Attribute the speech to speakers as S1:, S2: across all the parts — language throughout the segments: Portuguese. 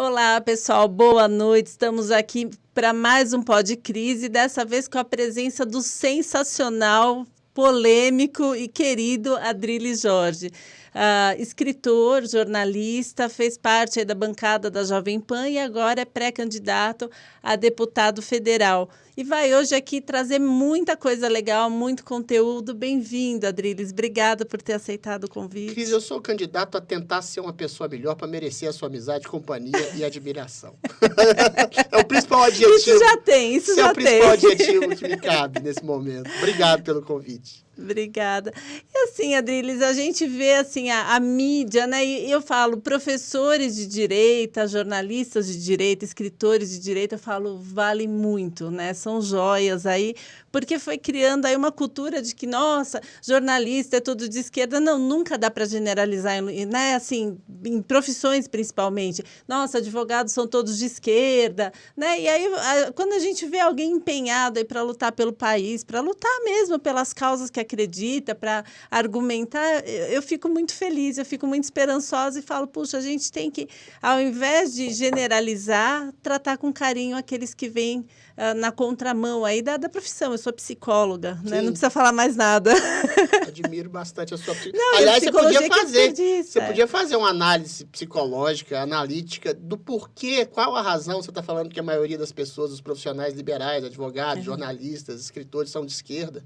S1: Olá, pessoal, boa noite. Estamos aqui para mais um Pod Crise, dessa vez com a presença do sensacional, polêmico e querido Adrilles Jorge. Escritor, jornalista, fez parte aí da bancada da Jovem Pan e agora é pré-candidato a deputado federal. E vai hoje aqui trazer muita coisa legal, muito conteúdo. Bem-vindo, Adrilles. Obrigada por ter aceitado o convite.
S2: Cris, eu sou candidato a tentar ser uma pessoa melhor para merecer a sua amizade, companhia e admiração. É o principal adjetivo.
S1: Isso já tem, isso já tem.
S2: É o principal adjetivo que me cabe nesse momento. Obrigado pelo convite.
S1: Obrigada. E assim, Adrilles, a gente vê assim a mídia, né? E eu falo, professores de direita, jornalistas de direita, escritores de direita, eu falo, vale muito, né? São joias aí, porque foi criando aí uma cultura de que, nossa, jornalista é tudo de esquerda. Não, nunca dá para generalizar, né? Assim, em profissões principalmente. Nossa, advogados são todos de esquerda, né? E aí, quando a gente vê alguém empenhado aí para lutar pelo país, para lutar mesmo pelas causas que acredita, para argumentar, eu fico muito feliz, eu fico muito esperançosa e falo, puxa, a gente tem que, ao invés de generalizar, tratar com carinho aqueles que vêm na contramão aí da profissão. Eu sou psicóloga, né? Não precisa falar mais nada.
S2: Admiro bastante a sua
S1: Não,
S2: Aliás, você
S1: podia
S2: podia fazer uma análise psicológica, analítica, do porquê, qual a razão você está falando que a maioria das pessoas, os profissionais liberais, advogados, jornalistas, escritores, são de esquerda.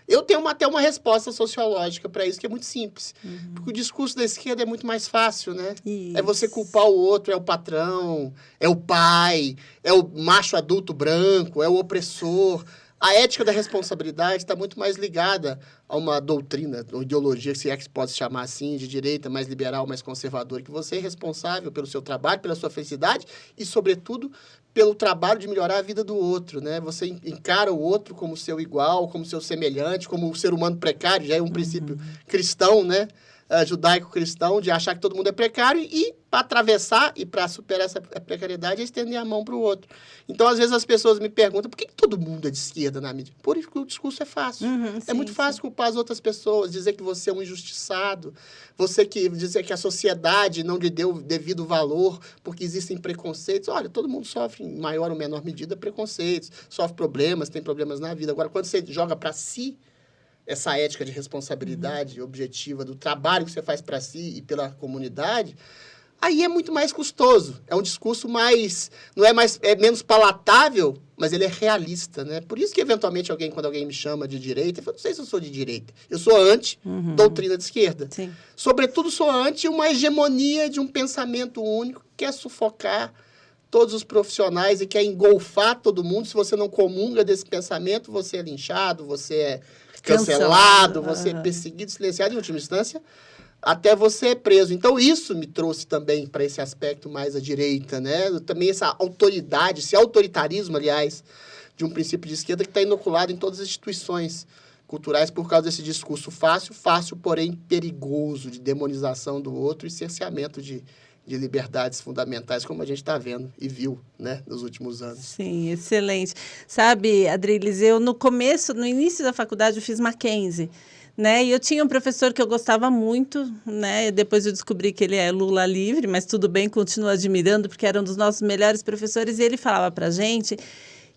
S2: Eu tenho até uma resposta sociológica para isso, que é muito simples. Porque o discurso da esquerda é muito mais fácil, né?
S1: Isso.
S2: É você culpar o outro, é o patrão, é o pai, é o macho adulto branco, é o opressor. A ética da responsabilidade está muito mais ligada a uma doutrina, uma ideologia, se é que se pode chamar assim, de direita, mais liberal, mais conservadora, que você é responsável pelo seu trabalho, pela sua felicidade e, sobretudo, pelo trabalho de melhorar a vida do outro, né? Você encara o outro como seu igual, como seu semelhante, como um ser humano precário, já é um princípio cristão, né? Judaico-cristão, de achar que todo mundo é precário e, para atravessar e para superar essa precariedade, é estender a mão para o outro. Então, às vezes, as pessoas me perguntam por que todo mundo é de esquerda na mídia? Por isso que o discurso é fácil. É muito fácil culpar as outras pessoas, dizer que você é um injustiçado, dizer que a sociedade não lhe deu devido valor porque existem preconceitos. Olha, todo mundo sofre, em maior ou menor medida, preconceitos, sofre problemas, tem problemas na vida. Agora, quando você joga para si essa ética de responsabilidade objetiva do trabalho que você faz para si e pela comunidade, aí é muito mais custoso. É um discurso é menos palatável, mas ele é realista, né? Por isso que, eventualmente, quando alguém me chama de direita, eu falo, não sei se eu sou de direita. Eu sou anti-doutrina de esquerda.
S1: Sim.
S2: Sobretudo, sou anti uma hegemonia de um pensamento único que quer sufocar todos os profissionais e quer engolfar todo mundo. Se você não comunga desse pensamento, você é linchado, você é cancelado, você é perseguido, silenciado, em última instância, até você é preso. Então, isso me trouxe também para esse aspecto mais à direita, né? Também essa autoridade, esse autoritarismo, aliás, de um princípio de esquerda que está inoculado em todas as instituições culturais por causa desse discurso fácil, porém perigoso, de demonização do outro e cerceamento de liberdades fundamentais, como a gente está vendo e viu, né, nos últimos anos.
S1: Sim, excelente. Sabe, Adrilles, eu no início da faculdade, eu fiz Mackenzie, né, e eu tinha um professor que eu gostava muito, né, depois eu descobri que ele é Lula livre, mas tudo bem, continuo admirando, porque era um dos nossos melhores professores, e ele falava pra gente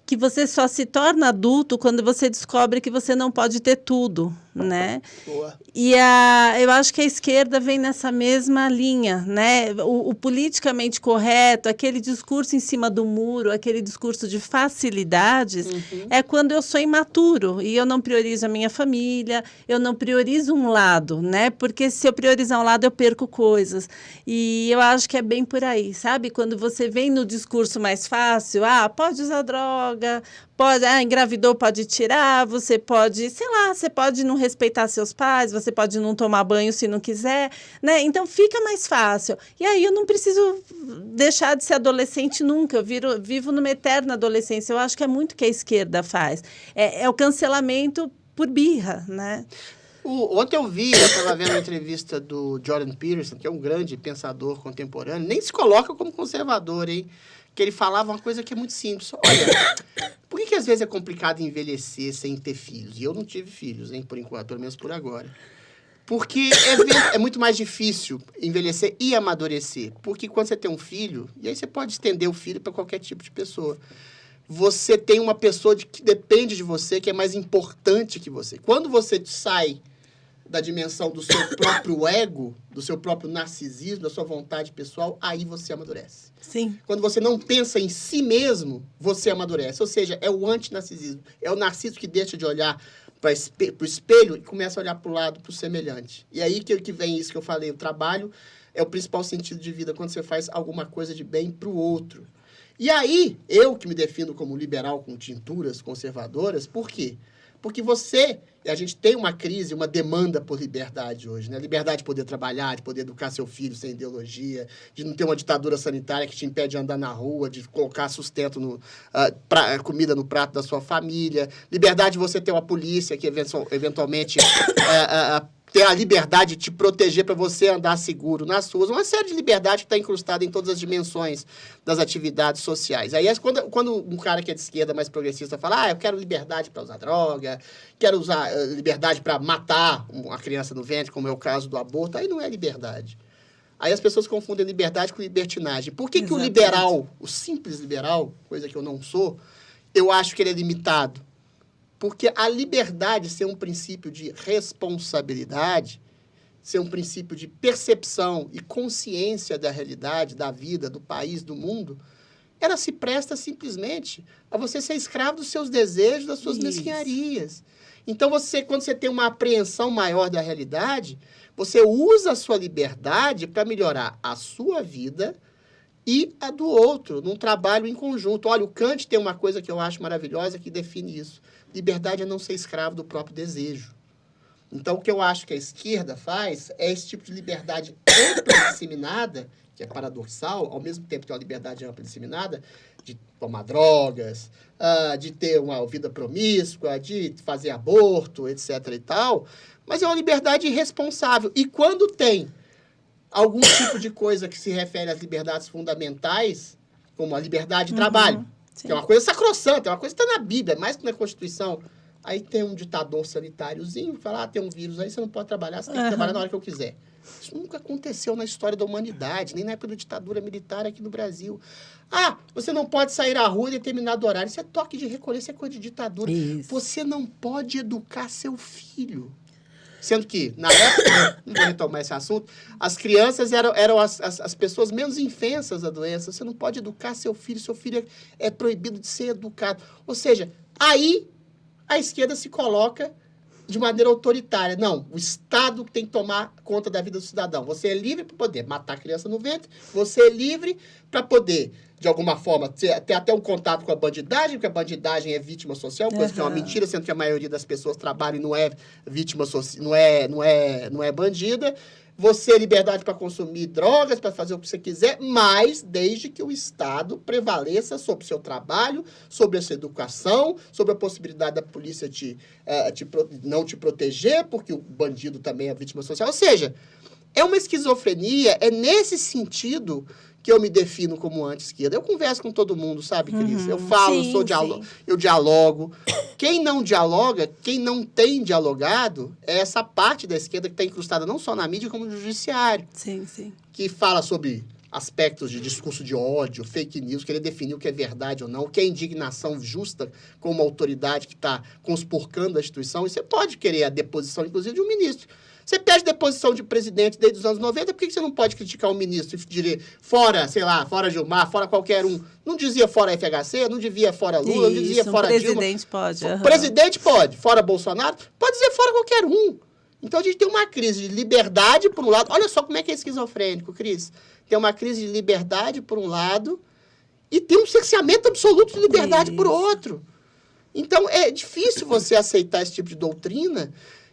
S1: que você só se torna adulto quando você descobre que você não pode ter tudo, né?
S2: Boa.
S1: E eu acho que a esquerda vem nessa mesma linha, né? O politicamente correto, aquele discurso em cima do muro, aquele discurso de facilidades, é quando eu sou imaturo e eu não priorizo a minha família, eu não priorizo um lado, né? Porque se eu priorizar um lado, eu perco coisas. E eu acho que é bem por aí, sabe? Quando você vem no discurso mais fácil, pode usar droga, pode, engravidou, pode tirar, você pode, sei lá, você pode não respeitar seus pais, você pode não tomar banho se não quiser, né? Então, fica mais fácil. E aí, eu não preciso deixar de ser adolescente nunca, eu vivo numa eterna adolescência. Eu acho que é muito o que a esquerda faz. É o cancelamento por birra, né?
S2: Ontem eu estava vendo uma entrevista do Jordan Peterson, que é um grande pensador contemporâneo, nem se coloca como conservador, hein? Que ele falava uma coisa que é muito simples. Olha, por que às vezes é complicado envelhecer sem ter filhos? E eu não tive filhos, hein, por enquanto, pelo menos por agora. Porque é muito mais difícil envelhecer e amadurecer. Porque quando você tem um filho, e aí você pode estender o filho para qualquer tipo de pessoa, você tem uma pessoa que depende de você, que é mais importante que você. Quando você sai da dimensão do seu próprio ego, do seu próprio narcisismo, da sua vontade pessoal, aí você amadurece.
S1: Sim.
S2: Quando você não pensa em si mesmo, você amadurece. Ou seja, é o antinarcisismo. É o narciso que deixa de olhar para o espelho e começa a olhar para o lado, para o semelhante. E aí que vem isso que eu falei. O trabalho é o principal sentido de vida quando você faz alguma coisa de bem para o outro. E aí, eu que me defino como liberal com tinturas conservadoras, por quê? Porque a gente tem uma crise, uma demanda por liberdade hoje, né? Liberdade de poder trabalhar, de poder educar seu filho sem ideologia, de não ter uma ditadura sanitária que te impede de andar na rua, de colocar sustento, comida no prato da sua família. Liberdade de você ter uma polícia que eventualmente ter a liberdade de te proteger para você andar seguro nas ruas. Uma série de liberdade que está incrustada em todas as dimensões das atividades sociais. Aí, quando um cara que é de esquerda mais progressista fala, eu quero liberdade para usar droga, quero usar liberdade para matar uma criança no ventre, como é o caso do aborto, aí não é liberdade. Aí as pessoas confundem liberdade com libertinagem. Por que o liberal, o simples liberal, coisa que eu não sou, eu acho que ele é limitado? Porque a liberdade ser um princípio de responsabilidade, ser um princípio de percepção e consciência da realidade, da vida, do país, do mundo, ela se presta simplesmente a você ser escravo dos seus desejos, das suas mesquinharias. Então, quando você tem uma apreensão maior da realidade, você usa a sua liberdade para melhorar a sua vida e a do outro, num trabalho em conjunto. Olha, o Kant tem uma coisa que eu acho maravilhosa que define isso. Liberdade é não ser escravo do próprio desejo. Então, o que eu acho que a esquerda faz é esse tipo de liberdade ampla e disseminada, que é paradoxal, ao mesmo tempo que é uma liberdade ampla e disseminada, de tomar drogas, de ter uma vida promíscua, de fazer aborto, etc. e tal, mas é uma liberdade irresponsável. E quando tem algum tipo de coisa que se refere às liberdades fundamentais, como a liberdade de trabalho, que é uma coisa sacrossanta, é uma coisa que está na Bíblia, mais que na Constituição. Aí tem um ditador sanitáriozinho que fala, tem um vírus aí, você não pode trabalhar, você tem que trabalhar na hora que eu quiser. Isso nunca aconteceu na história da humanidade, nem na época da ditadura militar aqui no Brasil. Você não pode sair à rua em determinado horário. Isso é toque de recolher, isso é coisa de ditadura. Isso. Você não pode educar seu filho. Sendo que, na época, não vou retomar esse assunto, as crianças eram as pessoas menos infensas da doença. Você não pode educar seu filho é proibido de ser educado. Ou seja, aí a esquerda se coloca de maneira autoritária. Não, o Estado tem que tomar conta da vida do cidadão. Você é livre para poder matar a criança no ventre, você é livre para poder, de alguma forma, ter até um contato com a bandidagem, porque a bandidagem é vítima social, coisa que é uma mentira, sendo que a maioria das pessoas trabalham e não é vítima social, não é bandida. Você tem liberdade para consumir drogas, para fazer o que você quiser, mas desde que o Estado prevaleça sobre o seu trabalho, sobre a sua educação, sobre a possibilidade da polícia não te proteger, porque o bandido também é vítima social. Ou seja, é uma esquizofrenia, é nesse sentido que eu me defino como anti-esquerda. Eu converso com todo mundo, sabe, Cris? Eu falo, eu dialogo. Quem não dialoga, quem não tem dialogado, é essa parte da esquerda que está incrustada não só na mídia, como no judiciário.
S1: Sim, sim.
S2: Que fala sobre aspectos de discurso de ódio, fake news, querer definir o que é verdade ou não, o que é indignação justa com uma autoridade que está conspurcando a instituição. E você pode querer a deposição, inclusive, de um ministro. Você pede deposição de presidente desde os anos 90, por que você não pode criticar o ministro e dizer fora, sei lá, fora Gilmar, fora qualquer um? Não dizia fora FHC, não dizia fora Lula, não dizia fora Dilma.
S1: Presidente pode.
S2: Presidente pode. Fora Bolsonaro, pode dizer fora qualquer um. Então, a gente tem uma crise de liberdade, por um lado. Olha só como é que é esquizofrênico, Cris. Tem uma crise de liberdade, por um lado, e tem um cerceamento absoluto de liberdade, por outro. Então, é difícil você aceitar esse tipo de doutrina,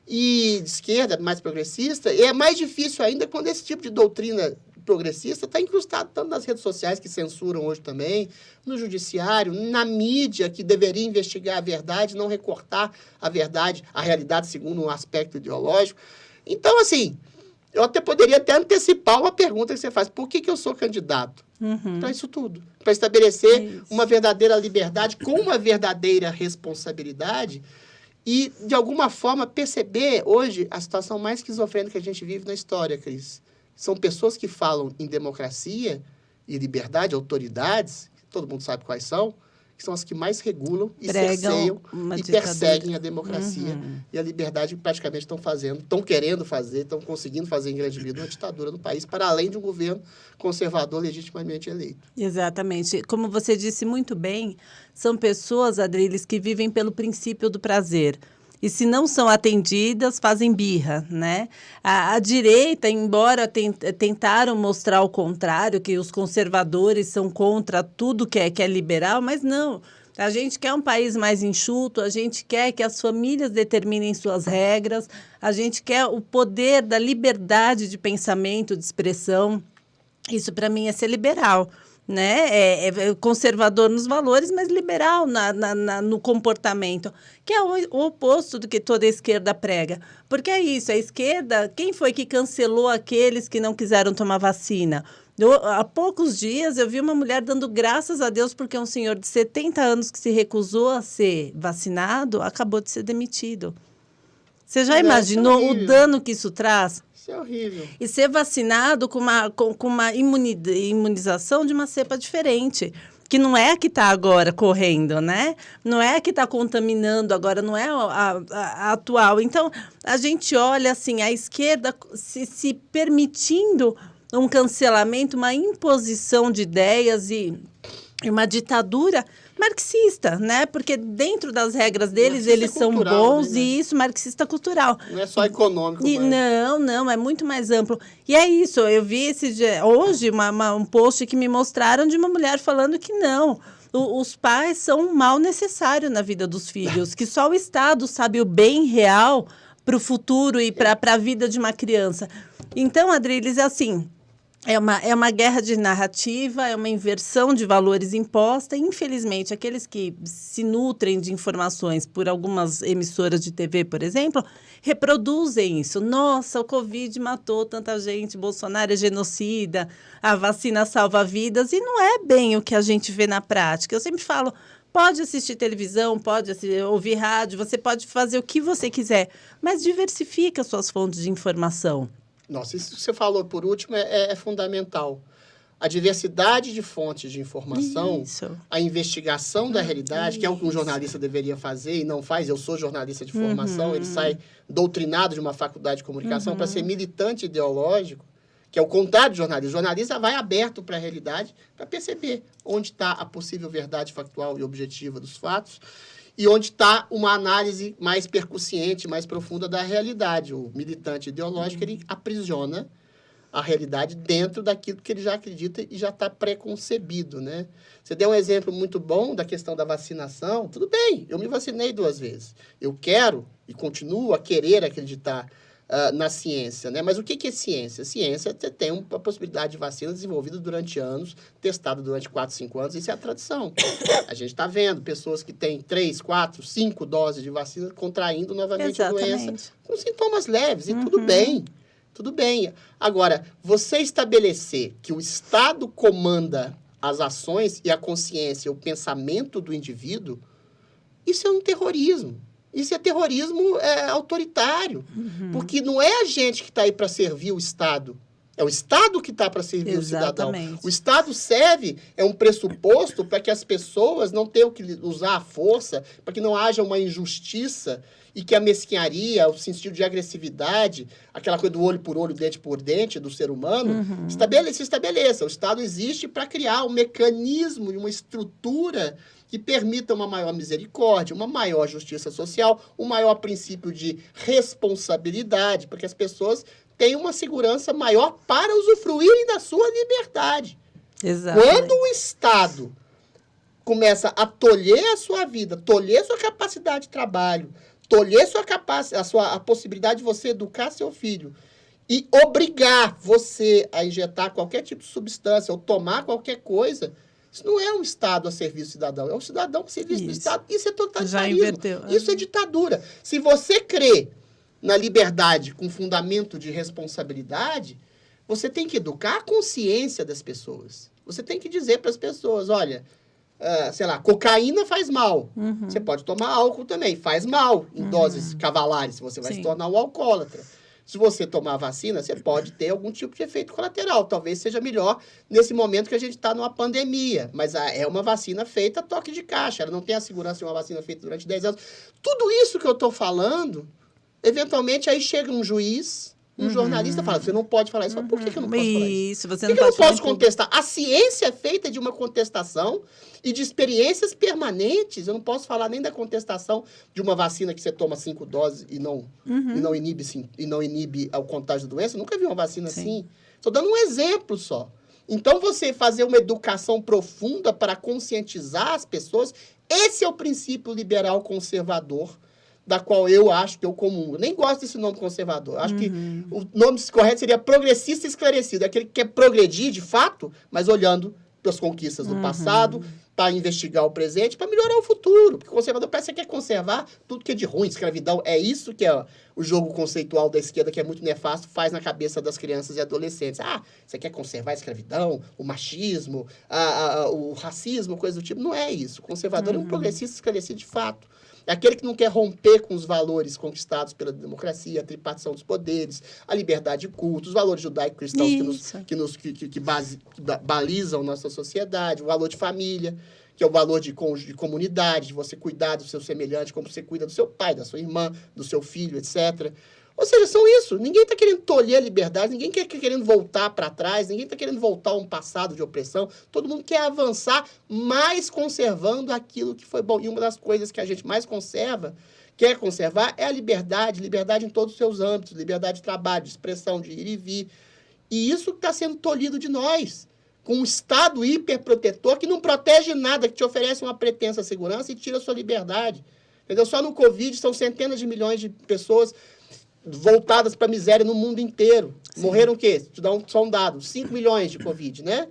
S2: e de esquerda, mais progressista, e é mais difícil ainda quando esse tipo de doutrina progressista está incrustado tanto nas redes sociais, que censuram hoje também, no judiciário, na mídia, que deveria investigar a verdade, não recortar a verdade, a realidade segundo um aspecto ideológico. Então, assim, eu poderia até antecipar uma pergunta que você faz. Por que eu sou candidato? Para isso tudo. Para estabelecer uma verdadeira liberdade com uma verdadeira responsabilidade e, de alguma forma, perceber hoje a situação mais esquizofrênica que a gente vive na história, Cris. São pessoas que falam em democracia e liberdade, autoridades, todo mundo sabe quais são, que são as que mais regulam e cerceiam e perseguem a democracia e a liberdade que praticamente estão querendo fazer, estão conseguindo fazer em grande medida uma ditadura no país, para além de um governo conservador legitimamente eleito.
S1: Exatamente. Como você disse muito bem, são pessoas, Adriles, que vivem pelo princípio do prazer. E se não são atendidas, fazem birra, né? A direita, embora tentaram mostrar o contrário, que os conservadores são contra tudo que é liberal, mas não. A gente quer um país mais enxuto, a gente quer que as famílias determinem suas regras, a gente quer o poder da liberdade de pensamento, de expressão. Isso, para mim, é ser liberal. Né? É conservador nos valores, mas liberal no comportamento, que é o oposto do que toda a esquerda prega. Porque é isso, a esquerda, quem foi que cancelou aqueles que não quiseram tomar vacina? Há poucos dias eu vi uma mulher dando graças a Deus porque um senhor de 70 anos que se recusou a ser vacinado acabou de ser demitido. Você já imaginou o dano que isso traz?
S2: Isso é horrível.
S1: E ser vacinado com uma imunização de uma cepa diferente, que não é a que está agora correndo, né? Não é a que está contaminando agora, não é a atual. Então, a gente olha assim, a esquerda se permitindo um cancelamento, uma imposição de ideias e uma ditadura marxista, né? Porque dentro das regras deles, eles são bons, né? E isso, marxista cultural.
S2: Não é só econômico.
S1: Mas... Não, é muito mais amplo. E é isso, eu vi hoje um post que me mostraram de uma mulher falando que não, os pais são um mal necessário na vida dos filhos, que só o Estado sabe o bem real para o futuro e para a vida de uma criança. Então, Adriles, é assim... É uma guerra de narrativa, é uma inversão de valores imposta. Infelizmente, aqueles que se nutrem de informações por algumas emissoras de TV, por exemplo, reproduzem isso. Nossa, o Covid matou tanta gente, Bolsonaro é genocida, a vacina salva vidas. E não é bem o que a gente vê na prática. Eu sempre falo, pode assistir televisão, pode ouvir rádio, você pode fazer o que você quiser, mas diversifica suas fontes de informação.
S2: Nossa, isso que você falou por último é fundamental. A diversidade de fontes de informação, a investigação da realidade, que é o que um jornalista deveria fazer e não faz. Eu sou jornalista de formação, ele sai doutrinado de uma faculdade de comunicação para ser militante ideológico, que é o contrário do jornalista. O jornalista vai aberto para a realidade para perceber onde está a possível verdade factual e objetiva dos fatos e onde está uma análise mais percussiente, mais profunda da realidade. O militante ideológico, ele aprisiona a realidade dentro daquilo que ele já acredita e já está preconcebido, né? Você deu um exemplo muito bom da questão da vacinação. Tudo bem, eu me vacinei 2 vezes. Eu quero e continuo a querer acreditar na ciência, né? Mas o que é ciência? Ciência, você tem uma possibilidade de vacina desenvolvida durante anos, testada durante 4, 5 anos, isso é a tradição. A gente está vendo pessoas que têm 3, 4, 5 doses de vacina contraindo novamente a doença com sintomas leves, e tudo bem. Tudo bem. Agora, você estabelecer que o Estado comanda as ações e a consciência, o pensamento do indivíduo, isso é um terrorismo. Isso é terrorismo autoritário. Porque não é a gente que está aí para servir o Estado. É o Estado que está para servir o cidadão. O Estado serve, é um pressuposto para que as pessoas não tenham que usar a força, para que não haja uma injustiça e que a mesquinharia, o sentido de agressividade, aquela coisa do olho por olho, dente por dente do ser humano, se estabeleça. O Estado existe para criar um mecanismo e uma estrutura que permita uma maior misericórdia, uma maior justiça social, um maior princípio de responsabilidade, para que as pessoas tenham uma segurança maior para usufruírem da sua liberdade.
S1: Exatamente.
S2: Quando o Estado começa a tolher a sua vida, tolher sua capacidade de trabalho, tolher a possibilidade de você educar seu filho e obrigar você a injetar qualquer tipo de substância ou tomar qualquer coisa, isso não é um Estado a serviço do cidadão, é um cidadão a serviço do Estado. Isso é totalitarismo.
S1: Já inverteu.
S2: Isso é ditadura. Se você crê na liberdade com fundamento de responsabilidade, você tem que educar a consciência das pessoas. Você tem que dizer para as pessoas, olha, sei lá, cocaína faz mal. Você pode tomar álcool também, faz mal em doses cavalares, você vai se tornar um alcoólatra. Se você tomar vacina, você pode ter algum tipo de efeito colateral. Talvez seja melhor nesse momento que a gente está numa pandemia. Mas é uma vacina feita a toque de caixa. Ela não tem a segurança de uma vacina feita durante 10 anos. Tudo isso que eu estou falando, eventualmente aí chega um juiz, um jornalista fala, você não pode falar isso. Por que eu não posso falar isso?
S1: Você
S2: Por que eu não posso contestar? A ciência é feita de uma contestação e de experiências permanentes. Eu não posso falar nem da contestação de uma vacina que você toma 5 doses e não inibe o contágio da doença. Eu nunca vi uma vacina assim. Estou dando um exemplo só. Então, você fazer uma educação profunda para conscientizar as pessoas, esse é o princípio liberal conservador da qual eu acho que eu comungo. Nem gosto desse nome conservador. Acho que o nome correto seria progressista esclarecido. Aquele que quer progredir, de fato, mas olhando para as conquistas do passado, para investigar o presente, para melhorar o futuro. Porque o conservador parece que quer conservar tudo que é de ruim. Escravidão é isso que é o jogo conceitual da esquerda, que é muito nefasto, faz na cabeça das crianças e adolescentes. Você quer conservar a escravidão, o machismo, o racismo, coisa do tipo. Não é isso. O conservador é um progressista esclarecido de fato. É aquele que não quer romper com os valores conquistados pela democracia, a tripartição dos poderes, a liberdade de culto, os valores judaico-cristãos que balizam nossa sociedade, o valor de família, que é o valor de comunidade, de você cuidar do seu semelhante, como você cuida do seu pai, da sua irmã, do seu filho, etc. Ou seja, são isso. Ninguém está querendo tolher a liberdade, ninguém está querendo voltar para trás, ninguém está querendo voltar a um passado de opressão. Todo mundo quer avançar, mas conservando aquilo que foi bom. E uma das coisas que a gente mais quer conservar, é a liberdade em todos os seus âmbitos, liberdade de trabalho, de expressão, de ir e vir. E isso está sendo tolhido de nós, com um Estado hiperprotetor que não protege nada, que te oferece uma pretensa segurança e tira a sua liberdade. Entendeu? Só no Covid são centenas de milhões de pessoas voltadas para a miséria no mundo inteiro. Sim. Morreram o quê? Te dá só um dado, 5 milhões de Covid, né?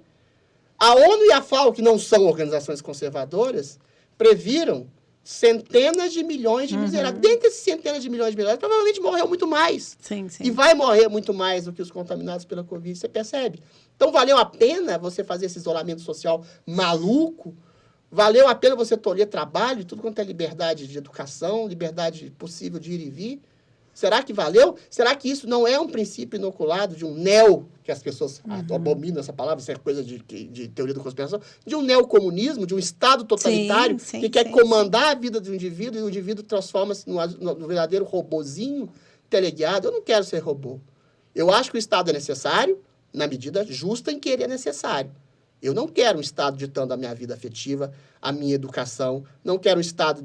S2: A ONU e a FAO, que não são organizações conservadoras, previram centenas de milhões de miseráveis. Dentre esses centenas de milhões de miseráveis, provavelmente morreu muito mais.
S1: Sim.
S2: E vai morrer muito mais do que os contaminados pela Covid, você percebe? Então, valeu a pena você fazer esse isolamento social maluco? Valeu a pena você tolher trabalho, tudo quanto é liberdade de educação, liberdade possível de ir e vir? Será que valeu? Será que isso não é um princípio inoculado de um que as pessoas abominam essa palavra, isso é coisa de teoria da conspiração, de um neocomunismo, de um Estado totalitário que quer comandar a vida do indivíduo e o indivíduo transforma-se no verdadeiro robozinho teleguiado? Eu não quero ser robô. Eu acho que o Estado é necessário na medida justa em que ele é necessário. Eu não quero um Estado ditando a minha vida afetiva, a minha educação. Não quero um Estado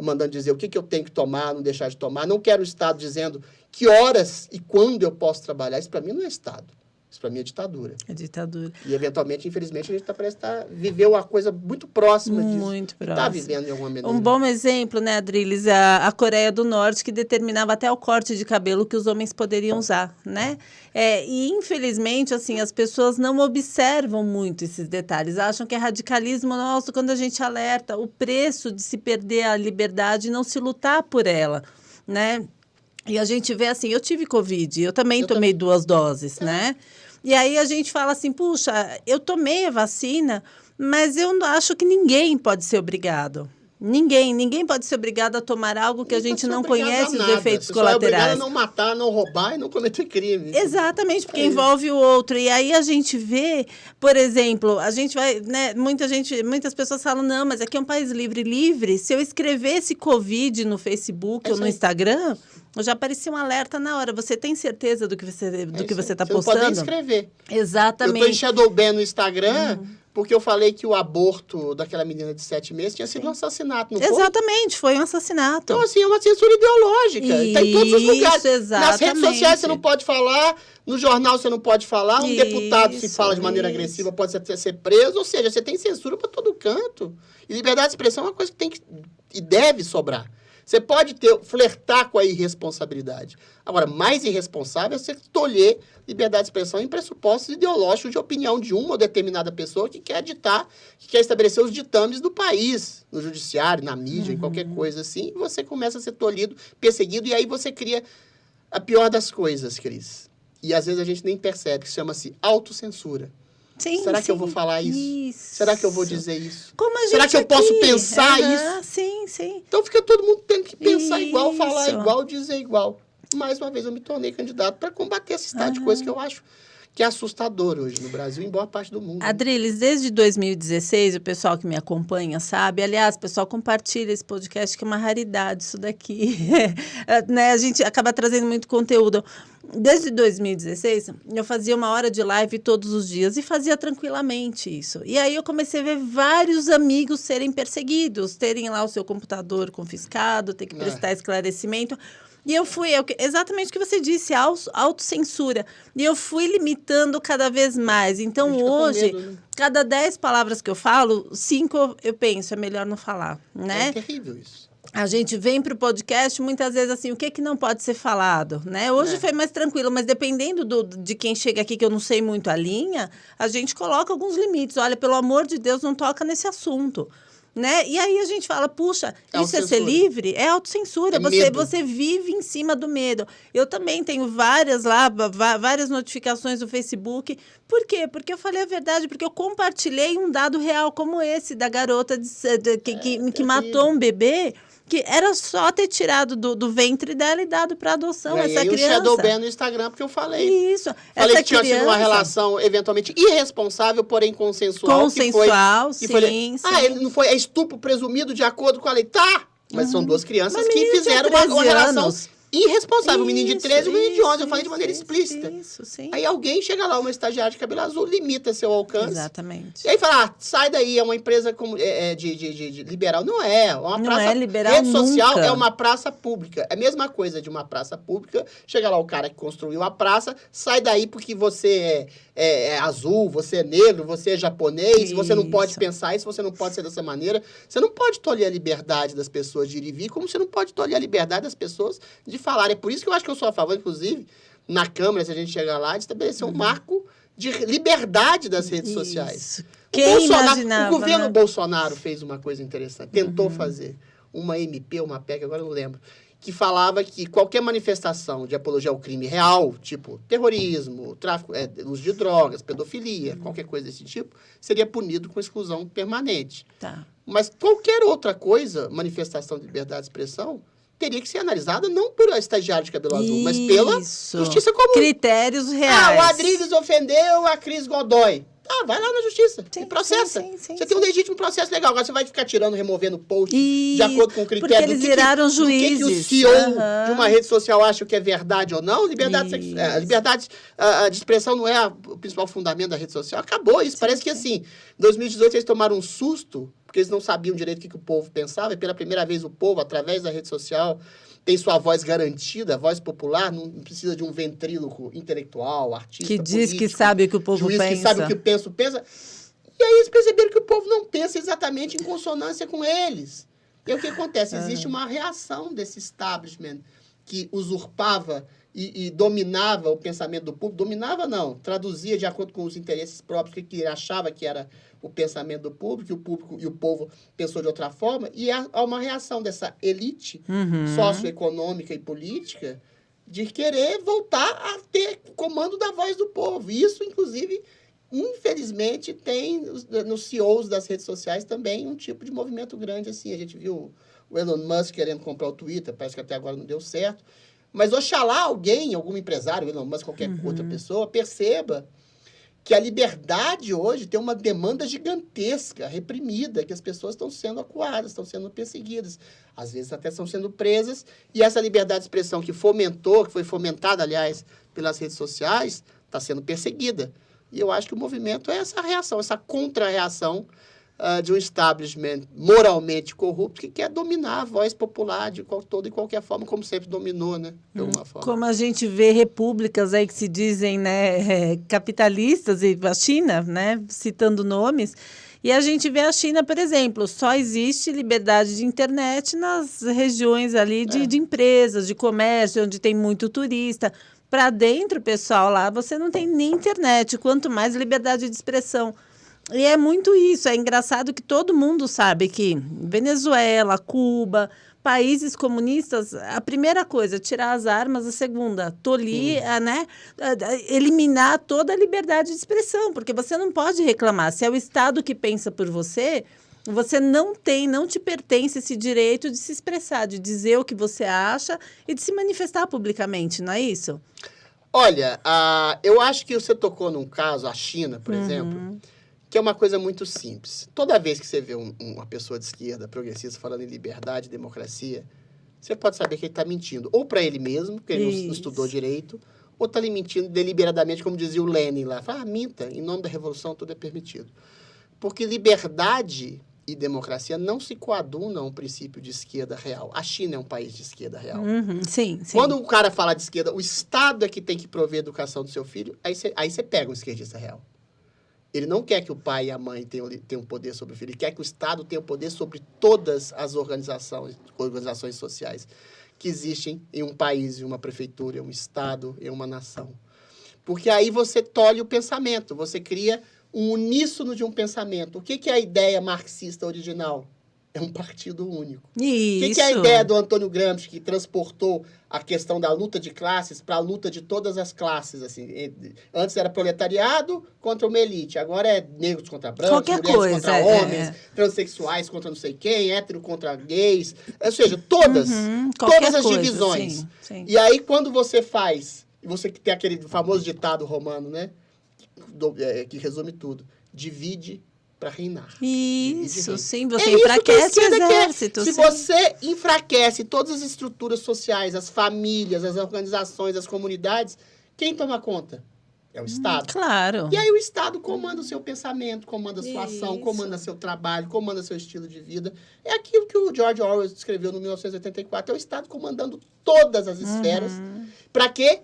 S2: mandando dizer o que eu tenho que tomar, não deixar de tomar. Não quero um Estado dizendo que horas e quando eu posso trabalhar. Isso, para mim, não é Estado. Isso, para mim, é ditadura.
S1: É ditadura.
S2: E, eventualmente, infelizmente, a gente parece viveu uma coisa muito próxima disso.
S1: Muito próxima.
S2: Está vivendo de alguma maneira.
S1: Um bom exemplo, né, Adriles, a Coreia do Norte, que determinava até o corte de cabelo que os homens poderiam usar, né? E, infelizmente, assim, as pessoas não observam muito esses detalhes. Acham que é radicalismo. Nossa, quando a gente alerta, o preço de se perder a liberdade e não se lutar por ela, né? E a gente vê assim, eu tive Covid, eu também tomei 2 doses, né? E aí a gente fala assim, puxa, eu tomei a vacina, mas eu acho que ninguém pode ser obrigado. Ninguém pode ser obrigado a tomar algo que a gente não conhece os efeitos colaterais. Você é obrigado
S2: a não matar, não roubar e não cometer crime.
S1: Exatamente, porque envolve o outro. E aí a gente vê, por exemplo, a gente vai, né, muitas pessoas falam, não, mas aqui é um país livre. Se eu escrevesse Covid no Facebook ou no Instagram, já aparecia um alerta na hora. Você tem certeza do que você está postando? Você
S2: não pode nem escrever.
S1: Exatamente.
S2: Eu estou em shadowban no Instagram porque eu falei que o aborto daquela menina de 7 meses tinha sido um assassinato, não foi?
S1: Exatamente, foi um assassinato.
S2: Então, assim, é uma censura ideológica. Está em todos os lugares.
S1: Exatamente.
S2: Nas redes sociais você não pode falar, no jornal você não pode falar, um deputado se fala de maneira agressiva pode ser preso. Ou seja, você tem censura para todo canto. E liberdade de expressão é uma coisa que tem e deve sobrar. Você pode flertar com a irresponsabilidade. Agora, mais irresponsável é você tolher liberdade de expressão em pressupostos ideológicos de opinião de uma ou determinada pessoa que quer ditar, que quer estabelecer os ditames do país, no judiciário, na mídia, em qualquer coisa assim, e você começa a ser tolhido, perseguido, e aí você cria a pior das coisas, Cris. E às vezes a gente nem percebe, que chama-se autocensura.
S1: Sim,
S2: Será que eu
S1: sim.
S2: vou falar isso?
S1: Isso.
S2: Será que eu vou dizer isso?
S1: Como a gente
S2: Será que eu
S1: aqui.
S2: posso pensar isso?
S1: Sim, sim.
S2: Então fica todo mundo tendo que pensar igual, falar
S1: Isso.
S2: igual, dizer igual. Mais uma vez eu me tornei candidato para combater esse estado de coisa que eu acho que é assustador hoje no Brasil, em boa parte do mundo.
S1: Adriles, desde 2016, o pessoal que me acompanha sabe. Aliás, o pessoal compartilha esse podcast, que é uma raridade isso daqui. Né? A gente acaba trazendo muito conteúdo. Desde 2016, eu fazia 1 hora de live todos os dias e fazia tranquilamente isso. E aí eu comecei a ver vários amigos serem perseguidos, terem lá o seu computador confiscado, ter que prestar esclarecimento. E eu fui, exatamente o que você disse, autocensura. E eu fui limitando cada vez mais. Então, hoje,
S2: medo, né?
S1: cada 10 palavras que eu falo, 5 eu penso, é melhor não falar, né?
S2: É terrível isso.
S1: A gente vem para o podcast, muitas vezes, assim, o que não pode ser falado, né? Hoje foi mais tranquilo, mas dependendo de quem chega aqui, que eu não sei muito a linha, a gente coloca alguns limites. Olha, pelo amor de Deus, não toca nesse assunto. Né? E aí a gente fala, puxa, isso é ser livre? É autocensura, você vive em cima do medo. Eu também tenho várias notificações do Facebook. Por quê? Porque eu falei a verdade, porque eu compartilhei um dado real como esse, da garota que matou um bebê, que era só ter tirado do ventre dela e dado para adoção essa criança.
S2: E o shadow ban no Instagram, porque eu falei.
S1: Isso.
S2: Falei que tinha sido uma relação eventualmente irresponsável, porém consensual.
S1: Consensual,
S2: sim.
S1: Ele
S2: não foi estupro presumido de acordo com a lei. Tá! Mas são 2 crianças que fizeram uma relação irresponsável. Um menino de 13 e um menino de 11. Eu falei de maneira explícita.
S1: Isso, sim.
S2: Aí alguém chega lá, uma estagiária de cabelo azul, limita seu alcance.
S1: Exatamente.
S2: E aí fala, sai daí, é uma empresa de liberal. Não é. Uma
S1: não
S2: praça,
S1: é liberal
S2: rede social
S1: nunca.
S2: é uma praça pública. É a mesma coisa de uma praça pública. Chega lá o cara que construiu a praça, sai daí porque você é azul, você é negro, você é japonês, você não pode pensar isso, você não pode ser dessa maneira. Você não pode tolher a liberdade das pessoas de ir e vir, como você não pode tolher a liberdade das pessoas de falar. É por isso que eu acho que eu sou a favor, inclusive, na Câmara, se a gente chegar lá, de estabelecer um marco de liberdade das redes sociais. O governo Bolsonaro fez uma coisa interessante, tentou fazer uma MP, uma PEC, agora eu não lembro, que falava que qualquer manifestação de apologia ao crime real, tipo terrorismo, tráfico, uso de drogas, pedofilia, qualquer coisa desse tipo, seria punido com exclusão permanente.
S1: Tá.
S2: Mas qualquer outra coisa, manifestação de liberdade de expressão, teria que ser analisada não por a estagiária de cabelo azul, mas pela justiça comum.
S1: Critérios reais.
S2: O Adriles ofendeu a Cris Godoy. Vai lá na justiça e processa. Você tem um legítimo processo legal. Agora você vai ficar removendo post de acordo com o critério.
S1: Porque eles viraram juízes.
S2: Do que o CEO de uma rede social acha que é verdade ou não. Liberdade de expressão não é o principal fundamento da rede social. Acabou isso. Parece que assim, em 2018 eles tomaram um susto, porque eles não sabiam direito o que o povo pensava. E pela primeira vez o povo, através da rede social, tem sua voz garantida, a voz popular, não precisa de um ventríloco intelectual, artista,
S1: que diz
S2: político,
S1: que sabe o que o povo
S2: juiz
S1: pensa.
S2: que sabe o que pensa. E aí eles perceberam que o povo não pensa exatamente em consonância com eles. E aí o que acontece? Existe uma reação desse establishment que usurpava e dominava o pensamento do público. Dominava, não. Traduzia de acordo com os interesses próprios, que ele achava que era o pensamento do público, e o povo pensou de outra forma. E há uma reação dessa elite socioeconômica e política de querer voltar a ter comando da voz do povo. E isso, inclusive, infelizmente, tem nos CEOs das redes sociais também um tipo de movimento grande assim. A gente viu o Elon Musk querendo comprar o Twitter, parece que até agora não deu certo. Mas oxalá algum empresário, Elon Musk, qualquer outra pessoa, perceba que a liberdade hoje tem uma demanda gigantesca, reprimida, que as pessoas estão sendo acuadas, estão sendo perseguidas, às vezes até estão sendo presas, e essa liberdade de expressão que foi fomentada, aliás, pelas redes sociais, está sendo perseguida. E eu acho que o movimento é essa reação, essa contra-reação de um establishment moralmente corrupto que quer dominar a voz popular de toda e qualquer forma, como sempre dominou, né? De alguma forma.
S1: Como a gente vê repúblicas aí que se dizem, né, capitalistas, e a China, né, citando nomes, e a gente vê a China, por exemplo, só existe liberdade de internet nas regiões ali de empresas, de comércio, onde tem muito turista. Para dentro, pessoal, lá você não tem nem internet, quanto mais liberdade de expressão. E é muito isso, é engraçado que todo mundo sabe que Venezuela, Cuba, países comunistas, a primeira coisa, tirar as armas, a segunda, tolir, né? Eliminar toda a liberdade de expressão, porque você não pode reclamar. Se é o Estado que pensa por você, você não te pertence esse direito de se expressar, de dizer o que você acha e de se manifestar publicamente, não é isso?
S2: Olha, eu acho que você tocou num caso, a China, por exemplo, que é uma coisa muito simples. Toda vez que você vê uma pessoa de esquerda, progressista, falando em liberdade, democracia, você pode saber que ele está mentindo. Ou para ele mesmo, porque ele não estudou direito, ou está lhe mentindo deliberadamente, como dizia o Lenin lá. Fala, minta, em nome da revolução tudo é permitido. Porque liberdade e democracia não se coadunam a um princípio de esquerda real. A China é um país de esquerda real.
S1: Sim.
S2: Quando o cara fala de esquerda, o Estado é que tem que prover a educação do seu filho, aí você pega um esquerdista real. Ele não quer que o pai e a mãe tenham poder sobre o filho, ele quer que o Estado tenha poder sobre todas as organizações sociais que existem em um país, em uma prefeitura, em um Estado, em uma nação. Porque aí você tolhe o pensamento, você cria um uníssono de um pensamento. O que é a ideia marxista original? É um partido único.
S1: Isso.
S2: O que é a ideia do Antônio Gramsci, que transportou a questão da luta de classes para a luta de todas as classes? Assim, antes era proletariado contra uma elite, agora é negros contra brancos, mulheres contra homens, transexuais contra não sei quem, hétero contra gays, ou seja, todas as divisões.
S1: Sim.
S2: E aí, quando você faz, você tem aquele famoso ditado romano, né? Que resume tudo. Divide para reinar.
S1: Isso, sim. Você enfraquece o exército.
S2: Se você enfraquece todas as estruturas sociais, as famílias, as organizações, as comunidades, quem toma conta? É o Estado.
S1: Claro.
S2: E aí o Estado comanda o seu pensamento, comanda a sua ação, comanda seu trabalho, comanda seu estilo de vida. É aquilo que o George Orwell escreveu no 1984. É o Estado comandando todas as esferas. Para quê?